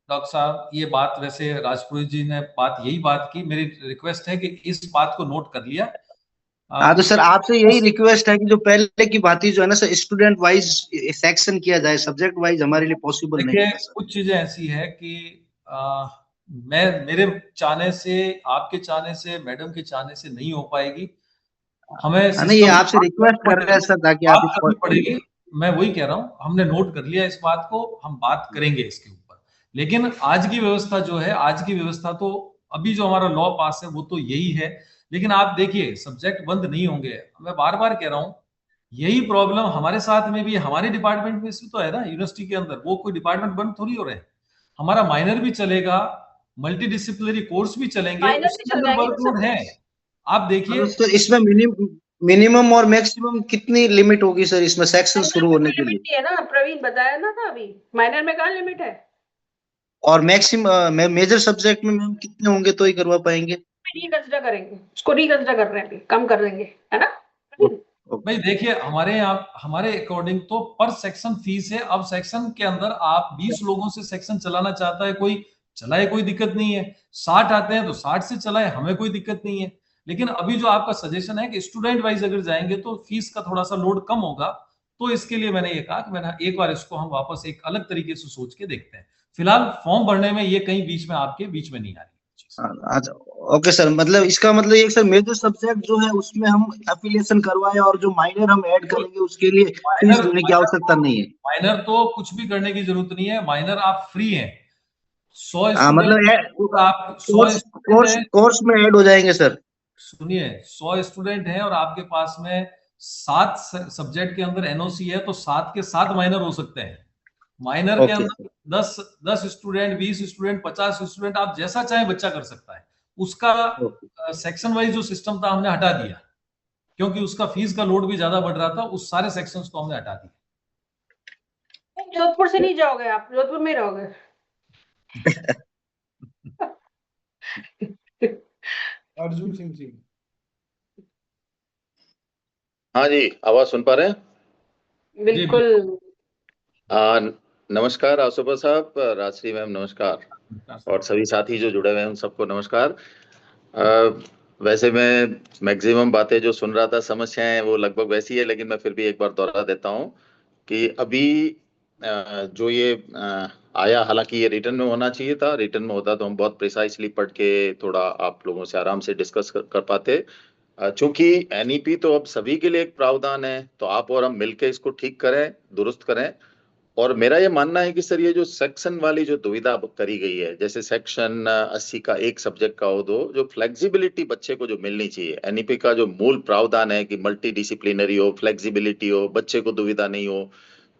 डॉक्टर साहब ये बात वैसे राजपुरोहित जी ने यही बात की। मेरी रिक्वेस्ट है कि इस बात को नोट कर लिया। हाँ तो सर आपसे यही रिक्वेस्ट है कि जो पहले की बात जो है ना सर, स्टूडेंट वाइज सेक्शन किया जाए, सब्जेक्ट वाइज हमारे लिए पॉसिबल नहीं है। कुछ चीजें ऐसी है कि मेरे चाहने से, आपके चाहने से, मैडम के चाहने से नहीं हो पाएगी। हमें नहीं, ये आपसे रिक्वेस्ट कर रहे हैं सर ताकि आप इसको पढ़ेंगे। मैं वही कह रहा हूँ, हमने नोट कर लिया इस बात को, हम बात करेंगे इसके ऊपर। लेकिन आज की व्यवस्था जो है, आज की व्यवस्था तो अभी जो हमारा लॉ पास है वो तो यही है। लेकिन आप देखिए सब्जेक्ट बंद नहीं होंगे। मैं बार बार कह रहा हूँ यही प्रॉब्लम हमारे साथ में भी, हमारे डिपार्टमेंट में तो है ना, यूनिवर्सिटी के अंदर वो कोई डिपार्टमेंट बंद थोड़ी हो रहे हैं। हमारा माइनर भी चलेगा, मल्टी डिसिप्लिनरी कोर्स भी चलेंगे, उसके अंदर वर्कलोड है। आप देखिए तो इसमें मिनिमम और मैक्सिमम कितनी लिमिट होगी सर इसमें सेक्शन शुरू होने के लिए? है ना, प्रवीण बताया ना था अभी, माइनर में कहाँ लिमिट है। और मैक्सिमम मेजर सब्जेक्ट में मैम कितने होंगे तो ही करवा पाएंगे? रिकंसिडर करेंगे, उसको रिकंसिडर कर रहे हैं, कम कर देंगे, है ना। भाई देखिए हमारे यहाँ, हमारे अकॉर्डिंग तो पर सेक्शन फीस है। अब सेक्शन के अंदर आप 20 लोगों से सेक्शन चलाना चाहता है कोई, चलाए, कोई दिक्कत नहीं है। 60 आते हैं तो 60 से चलाए, हमें कोई दिक्कत नहीं है। लेकिन अभी जो आपका सजेशन है कि स्टूडेंट वाइज अगर जाएंगे तो फीस का थोड़ा सा लोड कम होगा, तो इसके लिए मैंने ये कहा कि मैंने एक बार इसको हम वापस एक अलग तरीके से सोच के देखते हैं। फिलहाल फॉर्म भरने में ये कहीं बीच में आपके बीच में नहीं आ रही। अच्छा ओके सर, मतलब इसका मतलब ये सर मेजर सब्जेक्ट जो है उसमें हम एफिलिएशन करवाएं और जो माइनर हम ऐड करेंगे उसके लिए फीस देने की आवश्यकता नहीं है। माइनर तो कुछ भी करने की जरूरत नहीं है, माइनर आप फ्री हैं। 100 मतलब आप कोर्स में ऐड हो जाएंगे सर। सुनिए 100 स्टूडेंट हैं और आपके पास में 7 सब्जेक्ट के अंदर एनओसी है, तो 7 के 7 माइनर हो सकते हैं। माइनर के अंदर 10 स्टूडेंट, 20 स्टूडेंट, 50 स्टूडेंट, आप जैसा चाहे बच्चा कर सकता है। उसका सेक्शन वाइज जो सिस्टम था हमने हटा दिया, क्योंकि उसका फीस का लोड भी ज्यादा बढ़ रहा था। उस सारे सेक्शंस को हमने हटा दिया। जोधपुर से नहीं जाओगे आप, जोधपुर में रहोगे। अर्जुन सिंह जी। हाँ जी, आवाज सुन पा रहे हैं? बिल्कुल। नमस्कार आसोपा साहब, राजश्री मैम नमस्कार, और सभी साथी जो जुड़े हुए हैं उन सबको नमस्कार। वैसे मैं मैक्सिमम बातें जो सुन रहा था, समस्याएं वो लगभग वैसी है, लेकिन मैं फिर भी एक बार दोहरा देता हूँ कि अभी जो ये आया, हालांकि ये रिटर्न में होना चाहिए था। रिटर्न में होता तो हम बहुत प्रिसाइसली पढ़ के थोड़ा आप लोगों से आराम से डिस्कस कर पाते। चूंकि एनईपी तो अब सभी के लिए एक प्रावधान है, तो आप और हम मिलकर इसको ठीक करें, दुरुस्त करें। और मेरा ये मानना है कि सर ये जो सेक्शन वाली जो दुविधा करी गई है, जैसे सेक्शन 80 का एक सब्जेक्ट का हो दो, जो फ्लेक्सिबिलिटी बच्चे को जो मिलनी चाहिए, एनईपी का जो मूल प्रावधान है कि मल्टी डिसिप्लिनरी हो, फ्लेक्सिबिलिटी हो, बच्चे को दुविधा नहीं हो,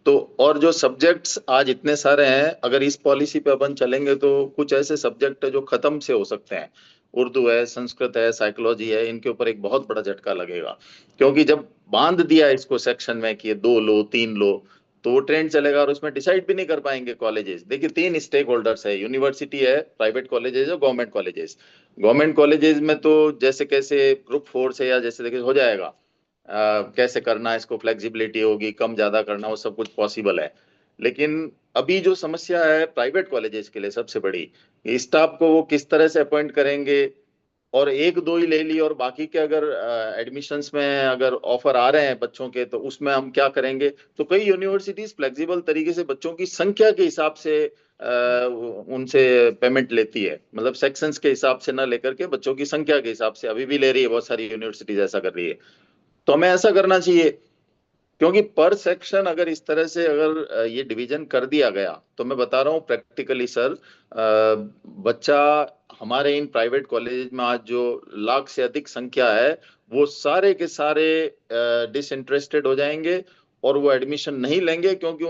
तो और जो सब्जेक्ट्स आज इतने सारे हैं, अगर इस पॉलिसी पे अपन चलेंगे तो कुछ ऐसे सब्जेक्ट है जो खत्म से हो सकते हैं। उर्दू है, संस्कृत है, साइकोलॉजी है, इनके ऊपर एक बहुत बड़ा झटका लगेगा। क्योंकि जब बांध दिया इसको सेक्शन में कि 2 लो 3 लो, तो वो ट्रेंड चलेगा और उसमें डिसाइड भी नहीं कर पाएंगे कॉलेजेस। देखिए 3 स्टेक होल्डर्स है, यूनिवर्सिटी है, प्राइवेट कॉलेजेस और गवर्नमेंट कॉलेजेस। गवर्नमेंट कॉलेजेस में तो जैसे कैसे ग्रुप 4 से या जैसे देखिए हो जाएगा, कैसे करना है इसको, फ्लेक्सिबिलिटी होगी, कम ज्यादा करना, वो सब कुछ पॉसिबल है। लेकिन अभी जो समस्या है प्राइवेट कॉलेजेस के लिए सबसे बड़ी, स्टाफ को वो किस तरह से अपॉइंट करेंगे, और 1-2 ही ले ली और बाकी के अगर एडमिशन्स में अगर ऑफर आ रहे हैं बच्चों के तो उसमें हम क्या करेंगे। तो कई यूनिवर्सिटीज फ्लेक्सिबल तरीके से बच्चों की संख्या के हिसाब से उनसे पेमेंट लेती है, मतलब सेक्शंस के हिसाब से ना लेकर के बच्चों की संख्या के हिसाब से अभी भी ले रही है, बहुत सारी यूनिवर्सिटीज ऐसा कर रही है। तो हमें ऐसा करना चाहिए, क्योंकि पर सेक्शन अगर इस तरह से अगर ये डिवीजन कर दिया गया तो मैं बता रहा हूँ प्रैक्टिकली सर, बच्चा हमारे इन प्राइवेट कॉलेज में आज जो लाख से अधिक संख्या है वो सारे के सारे डिसइंटरेस्टेड हो जाएंगे और वो एडमिशन नहीं लेंगे, क्योंकि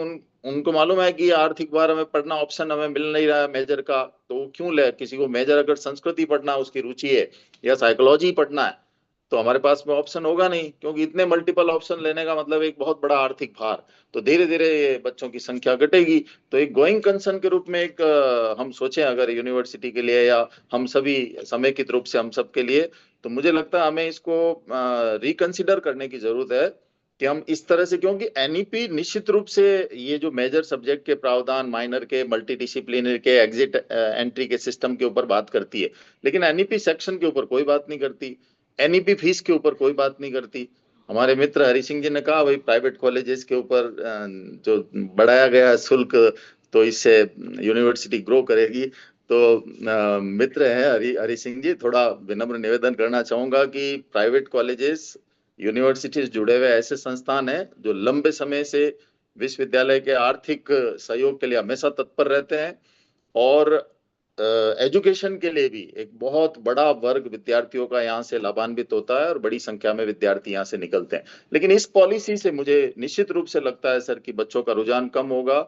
उनको मालूम है कि आर्थिक बार हमें पढ़ना ऑप्शन हमें मिल नहीं रहा है मेजर का, तो वो क्यों ले। किसी को मेजर अगर संस्कृति पढ़ना उसकी रुचि है या साइकोलॉजी पढ़ना है तो हमारे पास में ऑप्शन होगा नहीं, क्योंकि इतने मल्टीपल ऑप्शन लेने का मतलब एक बहुत बड़ा आर्थिक भार। तो धीरे धीरे बच्चों की संख्या घटेगी। तो एक गोइंग कंसर्न के रूप में एक हम सोचें अगर यूनिवर्सिटी के लिए या हम सभी समेकित रूप से हम सब के लिए, तो मुझे लगता है हमें इसको रिकंसिडर करने की जरूरत है कि हम इस तरह से, क्योंकि एनईपी निश्चित रूप से ये जो मेजर सब्जेक्ट के प्रावधान, माइनर के, मल्टी डिसिप्लिनरी के, एग्जिट एंट्री के सिस्टम के ऊपर बात करती है, लेकिन एनईपी सेक्शन के ऊपर कोई बात नहीं करती, एनईपी फीस के ऊपर कोई बात नहीं करती। हमारे मित्र हरि सिंह जी ने कहा भाई प्राइवेट कॉलेजेस के ऊपर जो बढ़ाया गया शुल्क तो इससे यूनिवर्सिटी ग्रो करेगी। तो मित्र हैं हरि सिंह जी, थोड़ा विनम्र निवेदन करना चाहूंगा कि प्राइवेट कॉलेजेस यूनिवर्सिटीज जुड़े हुए ऐसे संस्थान हैं जो लंबे समय से विश्वविद्यालय के आर्थिक सहयोग के लिए हमेशा तत्पर रहते हैं और एजुकेशन के लिए भी एक बहुत बड़ा वर्ग विद्यार्थियों का यहाँ से लाभान्वित होता है और बड़ी संख्या में विद्यार्थी यहाँ से निकलते हैं। लेकिन इस पॉलिसी से मुझे निश्चित रूप से लगता है सर कि बच्चों का रुझान कम होगा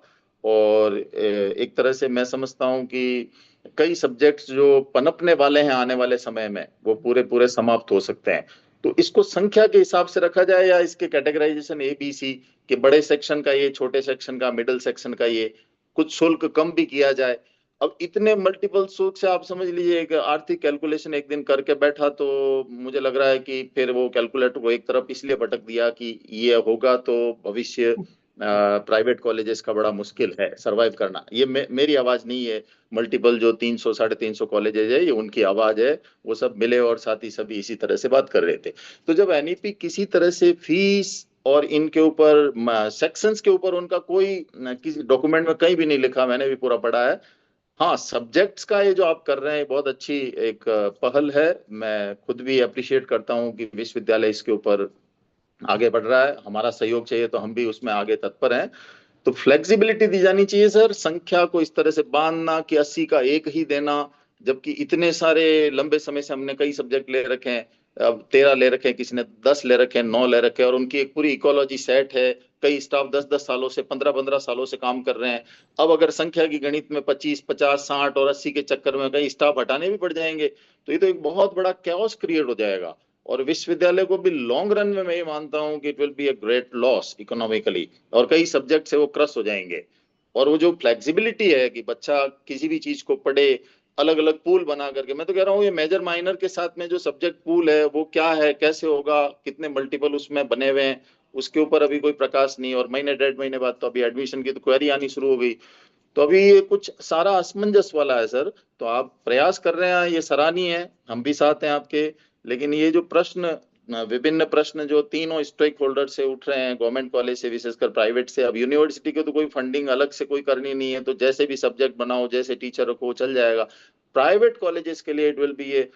और एक तरह से मैं समझता हूँ कि कई सब्जेक्ट्स जो पनपने वाले हैं आने वाले समय में वो पूरे पूरे समाप्त हो सकते हैं। तो इसको संख्या के हिसाब से रखा जाए या इसके कैटेगराइजेशन ABC के बड़े सेक्शन का ये, छोटे सेक्शन का, मिडिल सेक्शन का ये, कुछ शुल्क कम भी किया जाए। अब इतने मल्टीपल शुल्क से आप समझ लीजिए एक आर्थिक कैलकुलेशन एक दिन करके बैठा तो मुझे लग रहा है कि फिर वो कैलकुलेटर को एक तरफ इसलिए भटक दिया कि ये होगा तो भविष्य प्राइवेट कॉलेजेस का बड़ा मुश्किल है सरवाइव करना। ये मेरी आवाज नहीं है, मल्टीपल जो 300 350 कॉलेजेस है ये उनकी आवाज है, वो सब मिले और साथ ही सभी इसी तरह से बात कर रहे थे। तो जब एनईपी किसी तरह से फीस और इनके ऊपर सेक्शंस के ऊपर उनका कोई किसी डॉक्यूमेंट में कहीं भी नहीं लिखा, मैंने भी पूरा पढ़ा है। हाँ, सब्जेक्ट्स का ये जो आप कर रहे हैं बहुत अच्छी एक पहल है, मैं खुद भी अप्रिशिएट करता हूँ कि विश्वविद्यालय इसके ऊपर आगे बढ़ रहा है, हमारा सहयोग चाहिए तो हम भी उसमें आगे तत्पर हैं। तो फ्लेक्सिबिलिटी दी जानी चाहिए सर, संख्या को इस तरह से बांधना कि 80 का एक ही देना, जबकि इतने सारे लंबे समय से हमने कई सब्जेक्ट ले रखे हैं, अब 13 ले रखे हैं, किसी ने 10 ले रखे हैं, 9 ले रखे हैं और उनकी एक पूरी इकोलॉजी सेट है। कई स्टाफ 10-10 सालों से, 15-15 सालों से काम कर रहे हैं। अब अगर संख्या की गणित में 25, 50, 60 और 80 के चक्कर में कई स्टाफ हटाने भी पड़ जाएंगे तो ये तो एक बहुत बड़ा कैओस क्रिएट हो जाएगा और विश्वविद्यालय को भी लॉन्ग रन में मैं ये मानता हूं कि it will be a great loss economically और कई सब्जेक्ट से वो क्रश हो जाएंगे। और वो जो फ्लेक्सिबिलिटी है कि बच्चा किसी भी चीज को पढ़े, अलग अलग पूल बना करके, मैं तो कह रहा हूँ ये मेजर माइनर के साथ में जो सब्जेक्ट पूल है वो क्या है, कैसे होगा, कितने मल्टीपल उसमें बने हुए हैं, उसके ऊपर अभी कोई प्रकाश नहीं। और महीने 1.5 महीने बाद तो अभी एडमिशन की तो क्वेरी आनी शुरू हो गई, तो अभी ये कुछ सारा असमंजस वाला है सर। तो आप प्रयास कर रहे हैं, ये सराहनीय है, हम भी साथ हैं आपके। लेकिन ये जो प्रश्न, विभिन्न प्रश्न जो तीनों स्टेक होल्डर से उठ रहे हैं, गवर्नमेंट कॉलेज से, विशेषकर प्राइवेट से, अब यूनिवर्सिटी को तो कोई फंडिंग अलग से कोई करनी नहीं है, तो जैसे भी सब्जेक्ट बनाओ, जैसे टीचर रखो, चल जाएगा। प्राइवेट कॉलेजेस के लिए it will be A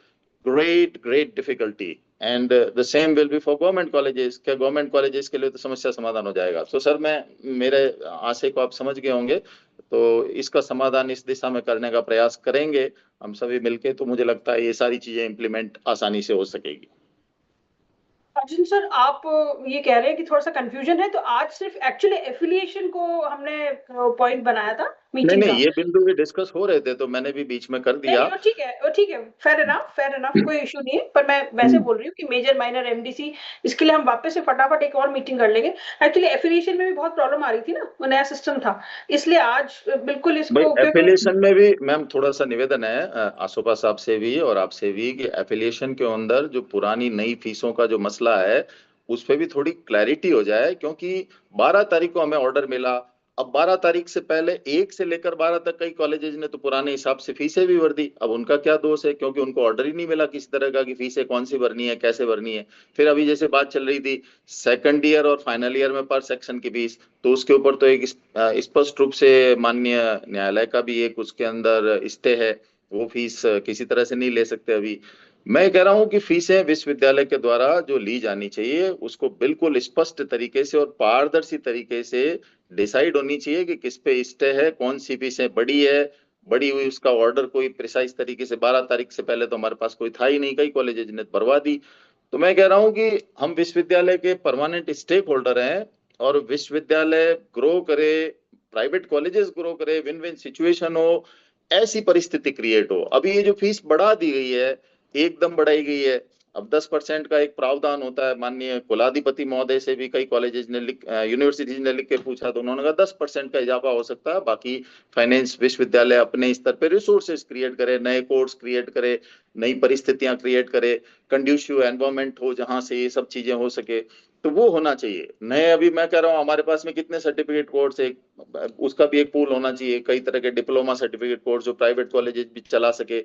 great difficulty and the same will be for government colleges। क्या गवर्नमेंट कॉलेजेस के लिए तो समस्या समाधान हो जाएगा। तो सर मैं मेरे आशय को आप समझ गए होंगे, तो इसका समाधान इस दिशा में करने का प्रयास करेंगे हम सभी मिलके, तो मुझे लगता है ये सारी चीजें इम्प्लीमेंट आसानी से हो सकेगी। अर्जुन सर, आप ये कह रहे हैं कि थोड़ा सा कंफ्यूजन है, तो आज सिर्फ एक्चुअली एफिलिएशन को हमने पॉइंट बनाया था, मीटिंग नहीं का। ये बिंदु भी डिस्कस हो रहे थे तो मैंने भी बीच में कर दिया। वो ठीक है, फेयर इनफ, कोई इशू नहीं है, पर मैं वैसे बोल रही हूँ कि मेजर माइनर एमडीसी इसके लिए हम वापस से फटाफट एक और मीटिंग कर लेंगे। एक्चुअली एफिलिएशन में भी बहुत प्रॉब्लम आ रही थी ना, वो नया सिस्टम था, इसलिए आज बिल्कुल भाई इसको एफिलिएशन में भी मैम थोड़ा सा निवेदन है आसोपा साहब से भी और आपसे भी कि एफिलिएशन के अंदर जो पुरानी नई फीसों का जो मसला है उस पे भी थोड़ी क्लैरिटी हो जाए, क्योंकि 12 तारीख को हमें ऑर्डर मिला। अब 12 तारीख से पहले 1 से लेकर 12 तक कई कॉलेजेस ने तो पुराने हिसाब से फीसें भी भर दी। अब उनका क्या दोष है, क्योंकि उनको ऑर्डर ही नहीं मिला किसी तरह का कि फीसें कौन सी भरनी है, कैसे भरनी है। फिर अभी जैसे बात चल रही थी सेकंड ईयर और फाइनल ईयर में पर सेक्शन की फीस, तो उसके ऊपर तो एक स्पष्ट रूप से माननीय न्यायालय का भी एक उसके अंदर स्टे है, वो फीस किसी तरह से नहीं ले सकते। अभी मैं कह रहा हूं कि फीसें विश्वविद्यालय के द्वारा जो ली जानी चाहिए उसको बिल्कुल स्पष्ट तरीके से और पारदर्शी तरीके से डिसाइड होनी चाहिए कि किस पे स्टे है, कौन सी फीसें बड़ी है, बड़ी हुई उसका ऑर्डर कोई प्रिसाइज तरीके से 12 तारीख से पहले तो हमारे पास कोई था ही नहीं, कई कॉलेजेस ने भरवा दी। तो मैं कह रहा हूं कि हम विश्वविद्यालय के परमानेंट स्टेक होल्डर हैं और विश्वविद्यालय ग्रो करे, प्राइवेट कॉलेजेस ग्रो करे, विन विन सिचुएशन हो, ऐसी परिस्थिति क्रिएट हो। अभी ये जो फीस बढ़ा दी गई है, एकदम बढ़ाई गई है। अब 10% का एक प्रावधान होता है, माननीय कुलाधिपति महोदय से भी कई कॉलेजेस ने यूनिवर्सिटीज ने लिख के पूछा तो उन्होंने कहा 10% का इजाफा हो सकता है, बाकी फाइनेंस विश्वविद्यालय अपने स्तर पे रिसोर्सेज क्रिएट करे, नए कोर्स क्रिएट करे, नई परिस्थितियां क्रिएट करे, कंड्यूसिव एनवायरमेंट हो जहां से ये सब चीजें हो सके, तो वो होना चाहिए। नए अभी मैं कह रहा हूँ हमारे पास में कितने सर्टिफिकेट कोर्स है, उसका भी एक पूल होना चाहिए, कई तरह के डिप्लोमा सर्टिफिकेट कोर्स जो प्राइवेट कॉलेजेस भी चला सके,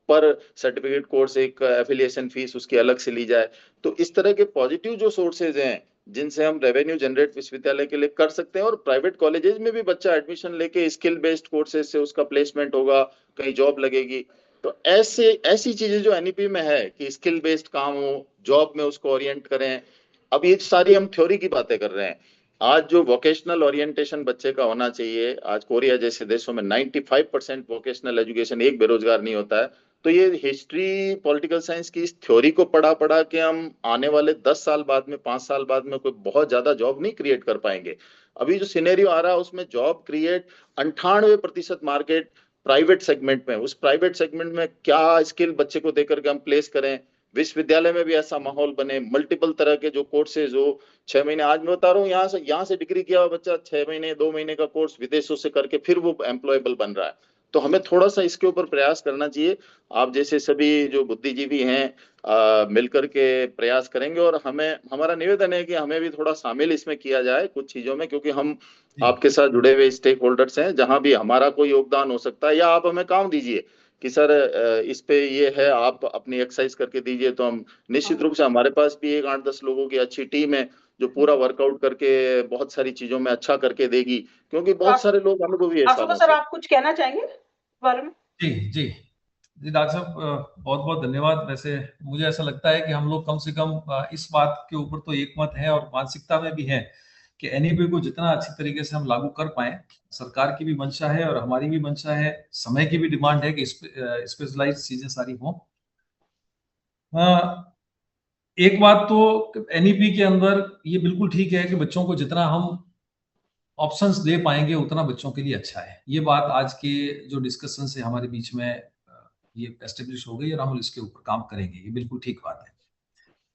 पर सर्टिफिकेट कोर्स एक एफिलिएशन फीस उसकी अलग से ली जाए। तो इस तरह के पॉजिटिव जो सोर्सेज हैं जिनसे हम रेवेन्यू जनरेट विश्वविद्यालय के लिए कर सकते हैं, और प्राइवेट कॉलेजेस में भी बच्चा एडमिशन लेके स्किल बेस्ड कोर्सेज से उसका प्लेसमेंट होगा, कहीं जॉब लगेगी। तो ऐसी चीजें जो एनईपी में है कि स्किल बेस्ड काम हो, जॉब में उसको ओरिएंट करें। अब ये सारी हम थ्योरी की बातें कर रहे हैं, आज जो वोकेशनल ओरिएंटेशन बच्चे का होना चाहिए, आज कोरिया जैसे देशों में 95% वोकेशनल एजुकेशन, एक बेरोजगार नहीं होता है। तो ये हिस्ट्री पॉलिटिकल साइंस की इस थ्योरी को पढ़ा के हम आने वाले 10 साल बाद में, 5 साल बाद में कोई बहुत ज्यादा जॉब नहीं क्रिएट कर पाएंगे। अभी जो सिनेरियो आ रहा है उसमें job create 98% market private segment में, उस प्राइवेट सेगमेंट में क्या स्किल बच्चे को देकर के हम प्लेस करें, विश्वविद्यालय में भी ऐसा माहौल बने, मल्टीपल तरह के जो कोर्सेज हो। 6 महीने, आज मैं बता रहा हूँ यहाँ से डिग्री किया हुआ बच्चा 6 महीने 2 महीने का कोर्स विदेशों से करके फिर वो एम्प्लॉयबल बन रहा है। तो हमें थोड़ा सा इसके ऊपर प्रयास करना चाहिए। आप जैसे सभी जो बुद्धिजीवी हैं मिलकर के प्रयास करेंगे, और हमारा निवेदन है कि हमें भी थोड़ा शामिल इसमें किया जाए कुछ चीजों में, क्योंकि हम आपके साथ जुड़े हुए स्टेक होल्डर्स हैं। जहां भी हमारा कोई योगदान हो सकता है, या आप हमें काम दीजिए कि सर इस पे ये है, आप अपनी एक्सरसाइज करके दीजिए, तो हम निश्चित रूप से, हमारे पास भी एक 8-10 लोगों की अच्छी टीम है जो पूरा वर्कआउट करके बहुत सारी चीजों में अच्छा करके देगी, क्योंकि बहुत सारे लोग अनुभवी है। सर आप कुछ कहना चाहेंगे बारे में? जी डॉक्टर साहब, बहुत बहुत धन्यवाद। वैसे मुझे ऐसा लगता है कि हम लोग कम से कम इस बात के ऊपर तो एकमत है और मानसिकता में भी है कि एनईपी को जितना अच्छी तरीके से हम लागू कर पाए, सरकार की भी मंशा है और हमारी भी मंशा है, समय की भी डिमांड है कि स्पेशलाइज्ड चीजें सारी हों। एक बात तो एनईपी के अंदर ये बिल्कुल ठीक है कि बच्चों को जितना हम ऑप्शंस दे पाएंगे उतना बच्चों के लिए अच्छा है। ये बात आज के जो डिस्कशन से हमारे बीच में ये एस्टेब्लिश हो गई और हम इसके ऊपर काम करेंगे, ये बिल्कुल ठीक बात है।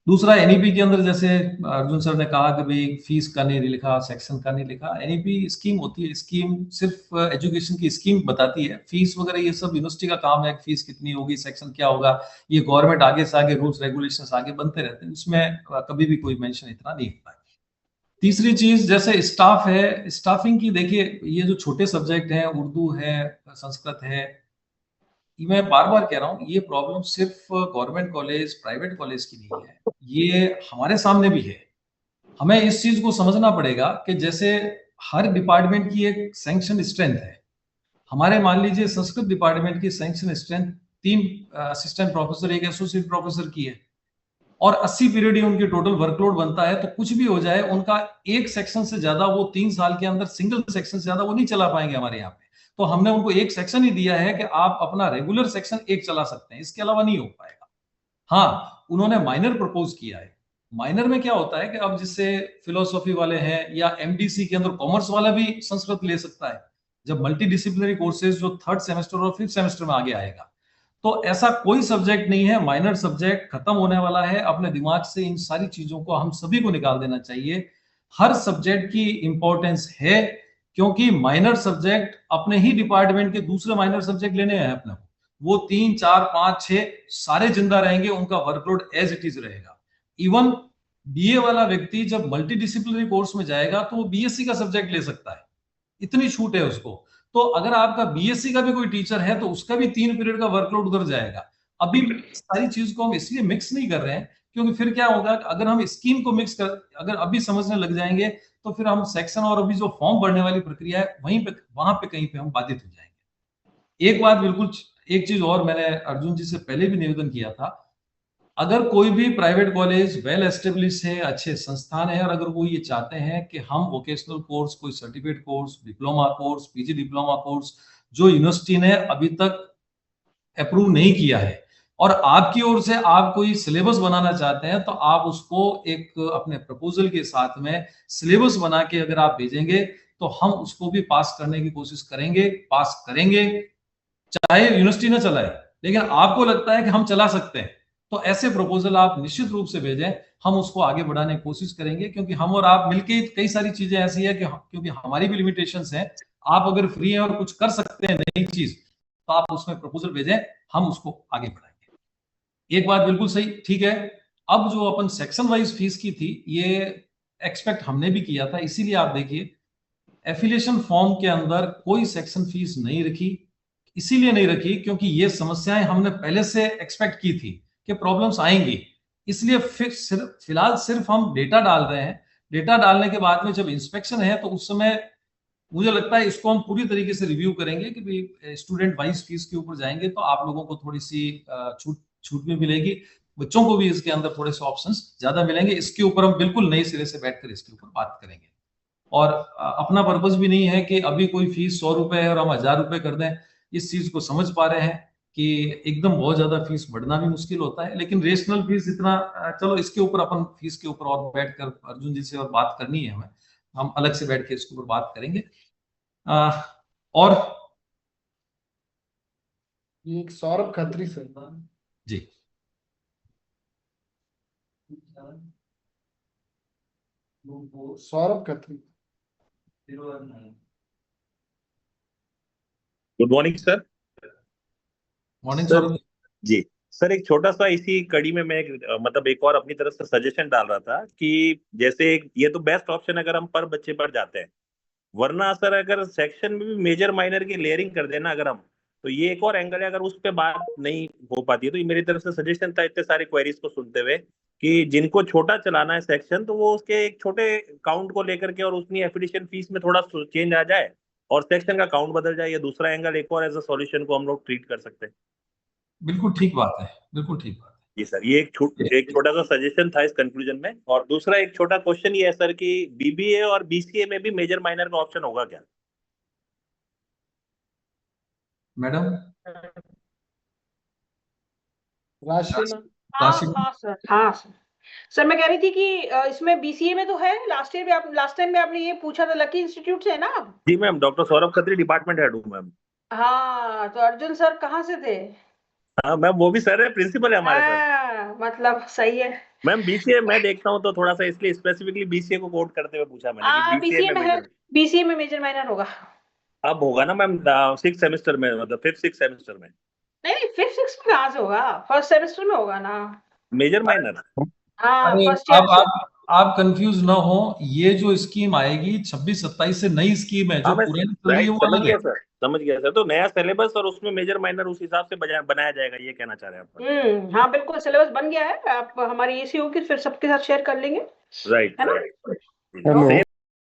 दूसरा, एनईपी के अंदर जैसे अर्जुन सर ने कहा कि भाई फीस का नहीं लिखा, सेक्शन का नहीं लिखा। एनईपी स्कीम होती है, स्कीम सिर्फ एजुकेशन की स्कीम बताती है। फीस वगैरह ये सब यूनिवर्सिटी का काम है, फीस कितनी होगी, सेक्शन क्या होगा, ये गवर्नमेंट आगे से आगे रूल्स रेगुलेशंस आगे बनते रहते हैं, उसमें कभी भी कोई मेंशन इतना नहीं होता है। तीसरी चीज जैसे स्टाफ है, स्टाफिंग की देखिए, ये जो छोटे सब्जेक्ट हैं, उर्दू है, संस्कृत है, मैं बार बार कह रहा हूँ ये प्रॉब्लम सिर्फ गवर्नमेंट कॉलेज, प्राइवेट कॉलेज की नहीं है, ये हमारे सामने भी है। हमें इस चीज को समझना पड़ेगा कि जैसे हर डिपार्टमेंट की एक सैंक्शन स्ट्रेंथ है। हमारे मान लीजिए संस्कृत डिपार्टमेंट की sanction strength 3 assistant professor, 1 associate professor की है, और 80 पीरियड ही उनकी टोटल वर्कलोड बनता है। तो कुछ भी हो जाए, उनका एक सेक्शन से ज्यादा वो 3 साल के अंदर, सिंगल सेक्शन से ज्यादा वो नहीं चला पाएंगे हमारे यहाँ पे। तो हमने उनको एक सेक्शन ही दिया है कि आप अपना रेगुलर सेक्शन एक चला सकते हैं, इसके अलावा नहीं हो पाएगा। हाँ, उन्होंने माइनर प्रपोज किया है। माइनर में क्या होता है कि अब जिससे फिलोसॉफी वाले हैं या एमडीसी के अंदर कॉमर्स वाला भी संस्कृत ले सकता है, जब मल्टी डिसिप्लिनरी कोर्सेज जो 3rd सेमेस्टर और 5th सेमेस्टर में आगे आएगा। तो ऐसा कोई सब्जेक्ट नहीं है, माइनर सब्जेक्ट खत्म होने वाला है। अपने दिमाग से इन सारी चीजों को हम सभी को निकाल देना चाहिए। हर सब्जेक्ट की इंपॉर्टेंस है, क्योंकि माइनर सब्जेक्ट अपने ही डिपार्टमेंट के दूसरे माइनर सब्जेक्ट लेने हैं अपने को, वो 3, 4, 5, 6 सारे जिंदा रहेंगे, उनका वर्कलोड एज इट इज रहेगा। इवन बीए वाला व्यक्ति जब मल्टी डिसिप्लिनरी कोर्स में जाएगा तो वो बीएससी का सब्जेक्ट ले सकता है, इतनी छूट है उसको। तो अगर आपका बीएससी का भी कोई टीचर है तो उसका भी 3 पीरियड का वर्कलोड उधर जाएगा। अभी सारी चीज को हम इसलिए मिक्स नहीं कर रहे हैं क्योंकि फिर क्या होगा, अगर हम स्कीम को मिक्स कर अगर अभी समझने लग जाएंगे तो फिर हम सेक्शन और अभी जो फॉर्म भरने वाली प्रक्रिया है वहां पे कहीं पे हम बाधित हो जाएंगे। एक बात बिल्कुल, एक चीज और मैंने अर्जुन जी से पहले भी निवेदन किया था, अगर कोई भी प्राइवेट कॉलेज वेल एस्टेब्लिश है, अच्छे संस्थान है, और अगर वो ये चाहते हैं कि हम वोकेशनल कोर्स, कोई certificate course, diploma course, PG diploma course जो यूनिवर्सिटी ने अभी तक अप्रूव नहीं किया है, और आपकी ओर से आप कोई सिलेबस बनाना चाहते हैं, तो आप उसको एक अपने प्रपोजल के साथ में सिलेबस बना के अगर आप भेजेंगे तो हम उसको भी पास करने की कोशिश करेंगे, पास करेंगे, चाहे यूनिवर्सिटी ना चलाए, लेकिन आपको लगता है कि हम चला सकते हैं तो ऐसे प्रपोजल आप निश्चित रूप से भेजें, हम उसको आगे बढ़ाने की कोशिश करेंगे। क्योंकि हम और आप मिलके कई सारी चीजें ऐसी है कि क्योंकि हमारी भी लिमिटेशंस हैं, आप अगर फ्री हैं और कुछ कर सकते हैं नई चीज तो आप उसमें प्रपोजल भेजें, हम उसको आगे बढ़ाएंगे। एक बात बिल्कुल सही, ठीक है, अब जो अपन सेक्शन वाइज फीस की थी ये एक्सपेक्ट हमने भी किया था, इसीलिए आप देखिए एफिलिएशन फॉर्म के अंदर कोई सेक्शन फीस नहीं रखी। इसीलिए नहीं रखी क्योंकि ये समस्याएं हमने पहले से एक्सपेक्ट की थी कि प्रॉब्लम्स आएंगी, इसलिए फिलहाल सिर्फ हम डेटा डाल रहे हैं। डेटा डालने के बाद में जब इंस्पेक्शन है तो उस समय मुझे लगता है इसको हम पूरी तरीके से रिव्यू करेंगे कि भाई स्टूडेंट वाइज फीस के ऊपर जाएंगे तो आप लोगों को थोड़ी सी छूट भी मिलेगी, बच्चों को भी इसके अंदर थोड़े से ऑप्शंस ज्यादा मिलेंगे। इसके ऊपर हम बिल्कुल नए सिरे से बैठकर इसके ऊपर बात करेंगे। और अपना पर्पस भी नहीं है कि अभी कोई फीस 100 रुपए है और हम 1000 रुपए कर दें। इस चीज को समझ पा रहे हैं कि एकदम बहुत ज्यादा फीस बढ़ना भी मुश्किल होता है, लेकिन रेशनल फीस इतना, चलो इसके ऊपर अपन फीस के ऊपर और बैठकर अर्जुन जी से और बात करनी है, हमें हम अलग से बैठ के इसके ऊपर बात करेंगे। और ये एक Saurabh Khatri sir ji, Saurabh Khatri. Good morning sir. Morning sir Saurabh ji. Sir एक छोटा सा इसी कड़ी में मैं मतलब एक और अपनी तरफ से सजेशन डाल रहा था कि जैसे ये तो बेस्ट ऑप्शन अगर हम पर बच्चे पर जाते हैं, वरना सर अगर सेक्शन में भी मेजर माइनर की लेयरिंग कर देना अगर हम, तो ये एक और एंगल है, अगर उस पर बात नहीं हो पाती है तो ये मेरी तरफ से सजेशन था इतने सारे क्वेरीज को सुनते हुए कि जिनको छोटा चलाना है सेक्शन तो वो उसके एक छोटे काउंट को लेकर के और उसकी एफिलिएशन फीस में थोड़ा चेंज आ जाए और सेक्शन का काउंट बदल जाए। ये दूसरा एंगल एक और एज अ सॉल्यूशन को हम लोग ट्रीट कर सकते हैं। बिल्कुल ठीक बात है, बिल्कुल ठीक बात है जी सर। ये एक छोटा सा सजेशन था इस कंक्लूजन में। और दूसरा एक छोटा क्वेश्चन ये है सर कि बीबीए और बीसीए में भी मेजर माइनर का ऑप्शन होगा क्या? मैडम हाँ सर, हाँ सर। सर मैं कह रही थी कि इसमें बीसीए में तो है, लास्ट टाइम में आपने ये पूछा था लकी इंस्टीट्यूट से ना? जी ma'am, doctor Saurabh Khatri department head हूँ मैम। हाँ, तो अर्जुन सर कहाँ से थे? हाँ मैम, वो भी सर है, प्रिंसिपल है हमारे सर। मतलब सही है मैम। बीसीए मैं देखता हूँ तो थोड़ा सा इसलिए स्पेसिफिकली बीसीए को कोट करते हुए पूछा मैंने कि बीसीए में है, बीसीए में मेजर माइनर होगा। अब होगा ना मैम 6th सेमेस्टर में, मतलब 5th 6th सेमेस्टर में। नहीं 5th 6th में कहाँ से होगा, फर्स्ट सेमेस्टर में होगा ना मेजर माइनर। हाँ फर्स्ट आप कंफ्यूज ना हो, ये जो स्कीम आएगी 26-27 से नई स्कीम है, जो पुरानी चल रही है वो अलग है। समझ गया सर। तो नया सिलेबस और उसमें मेजर माइनर उस हिसाब से बनाया जाएगा, ये कहना चाह रहे हैं आप? हाँ बिल्कुल, सिलेबस बन गया है, आप हमारी एसी होगी फिर सबके साथ शेयर कर लेंगे। राइट। है ना?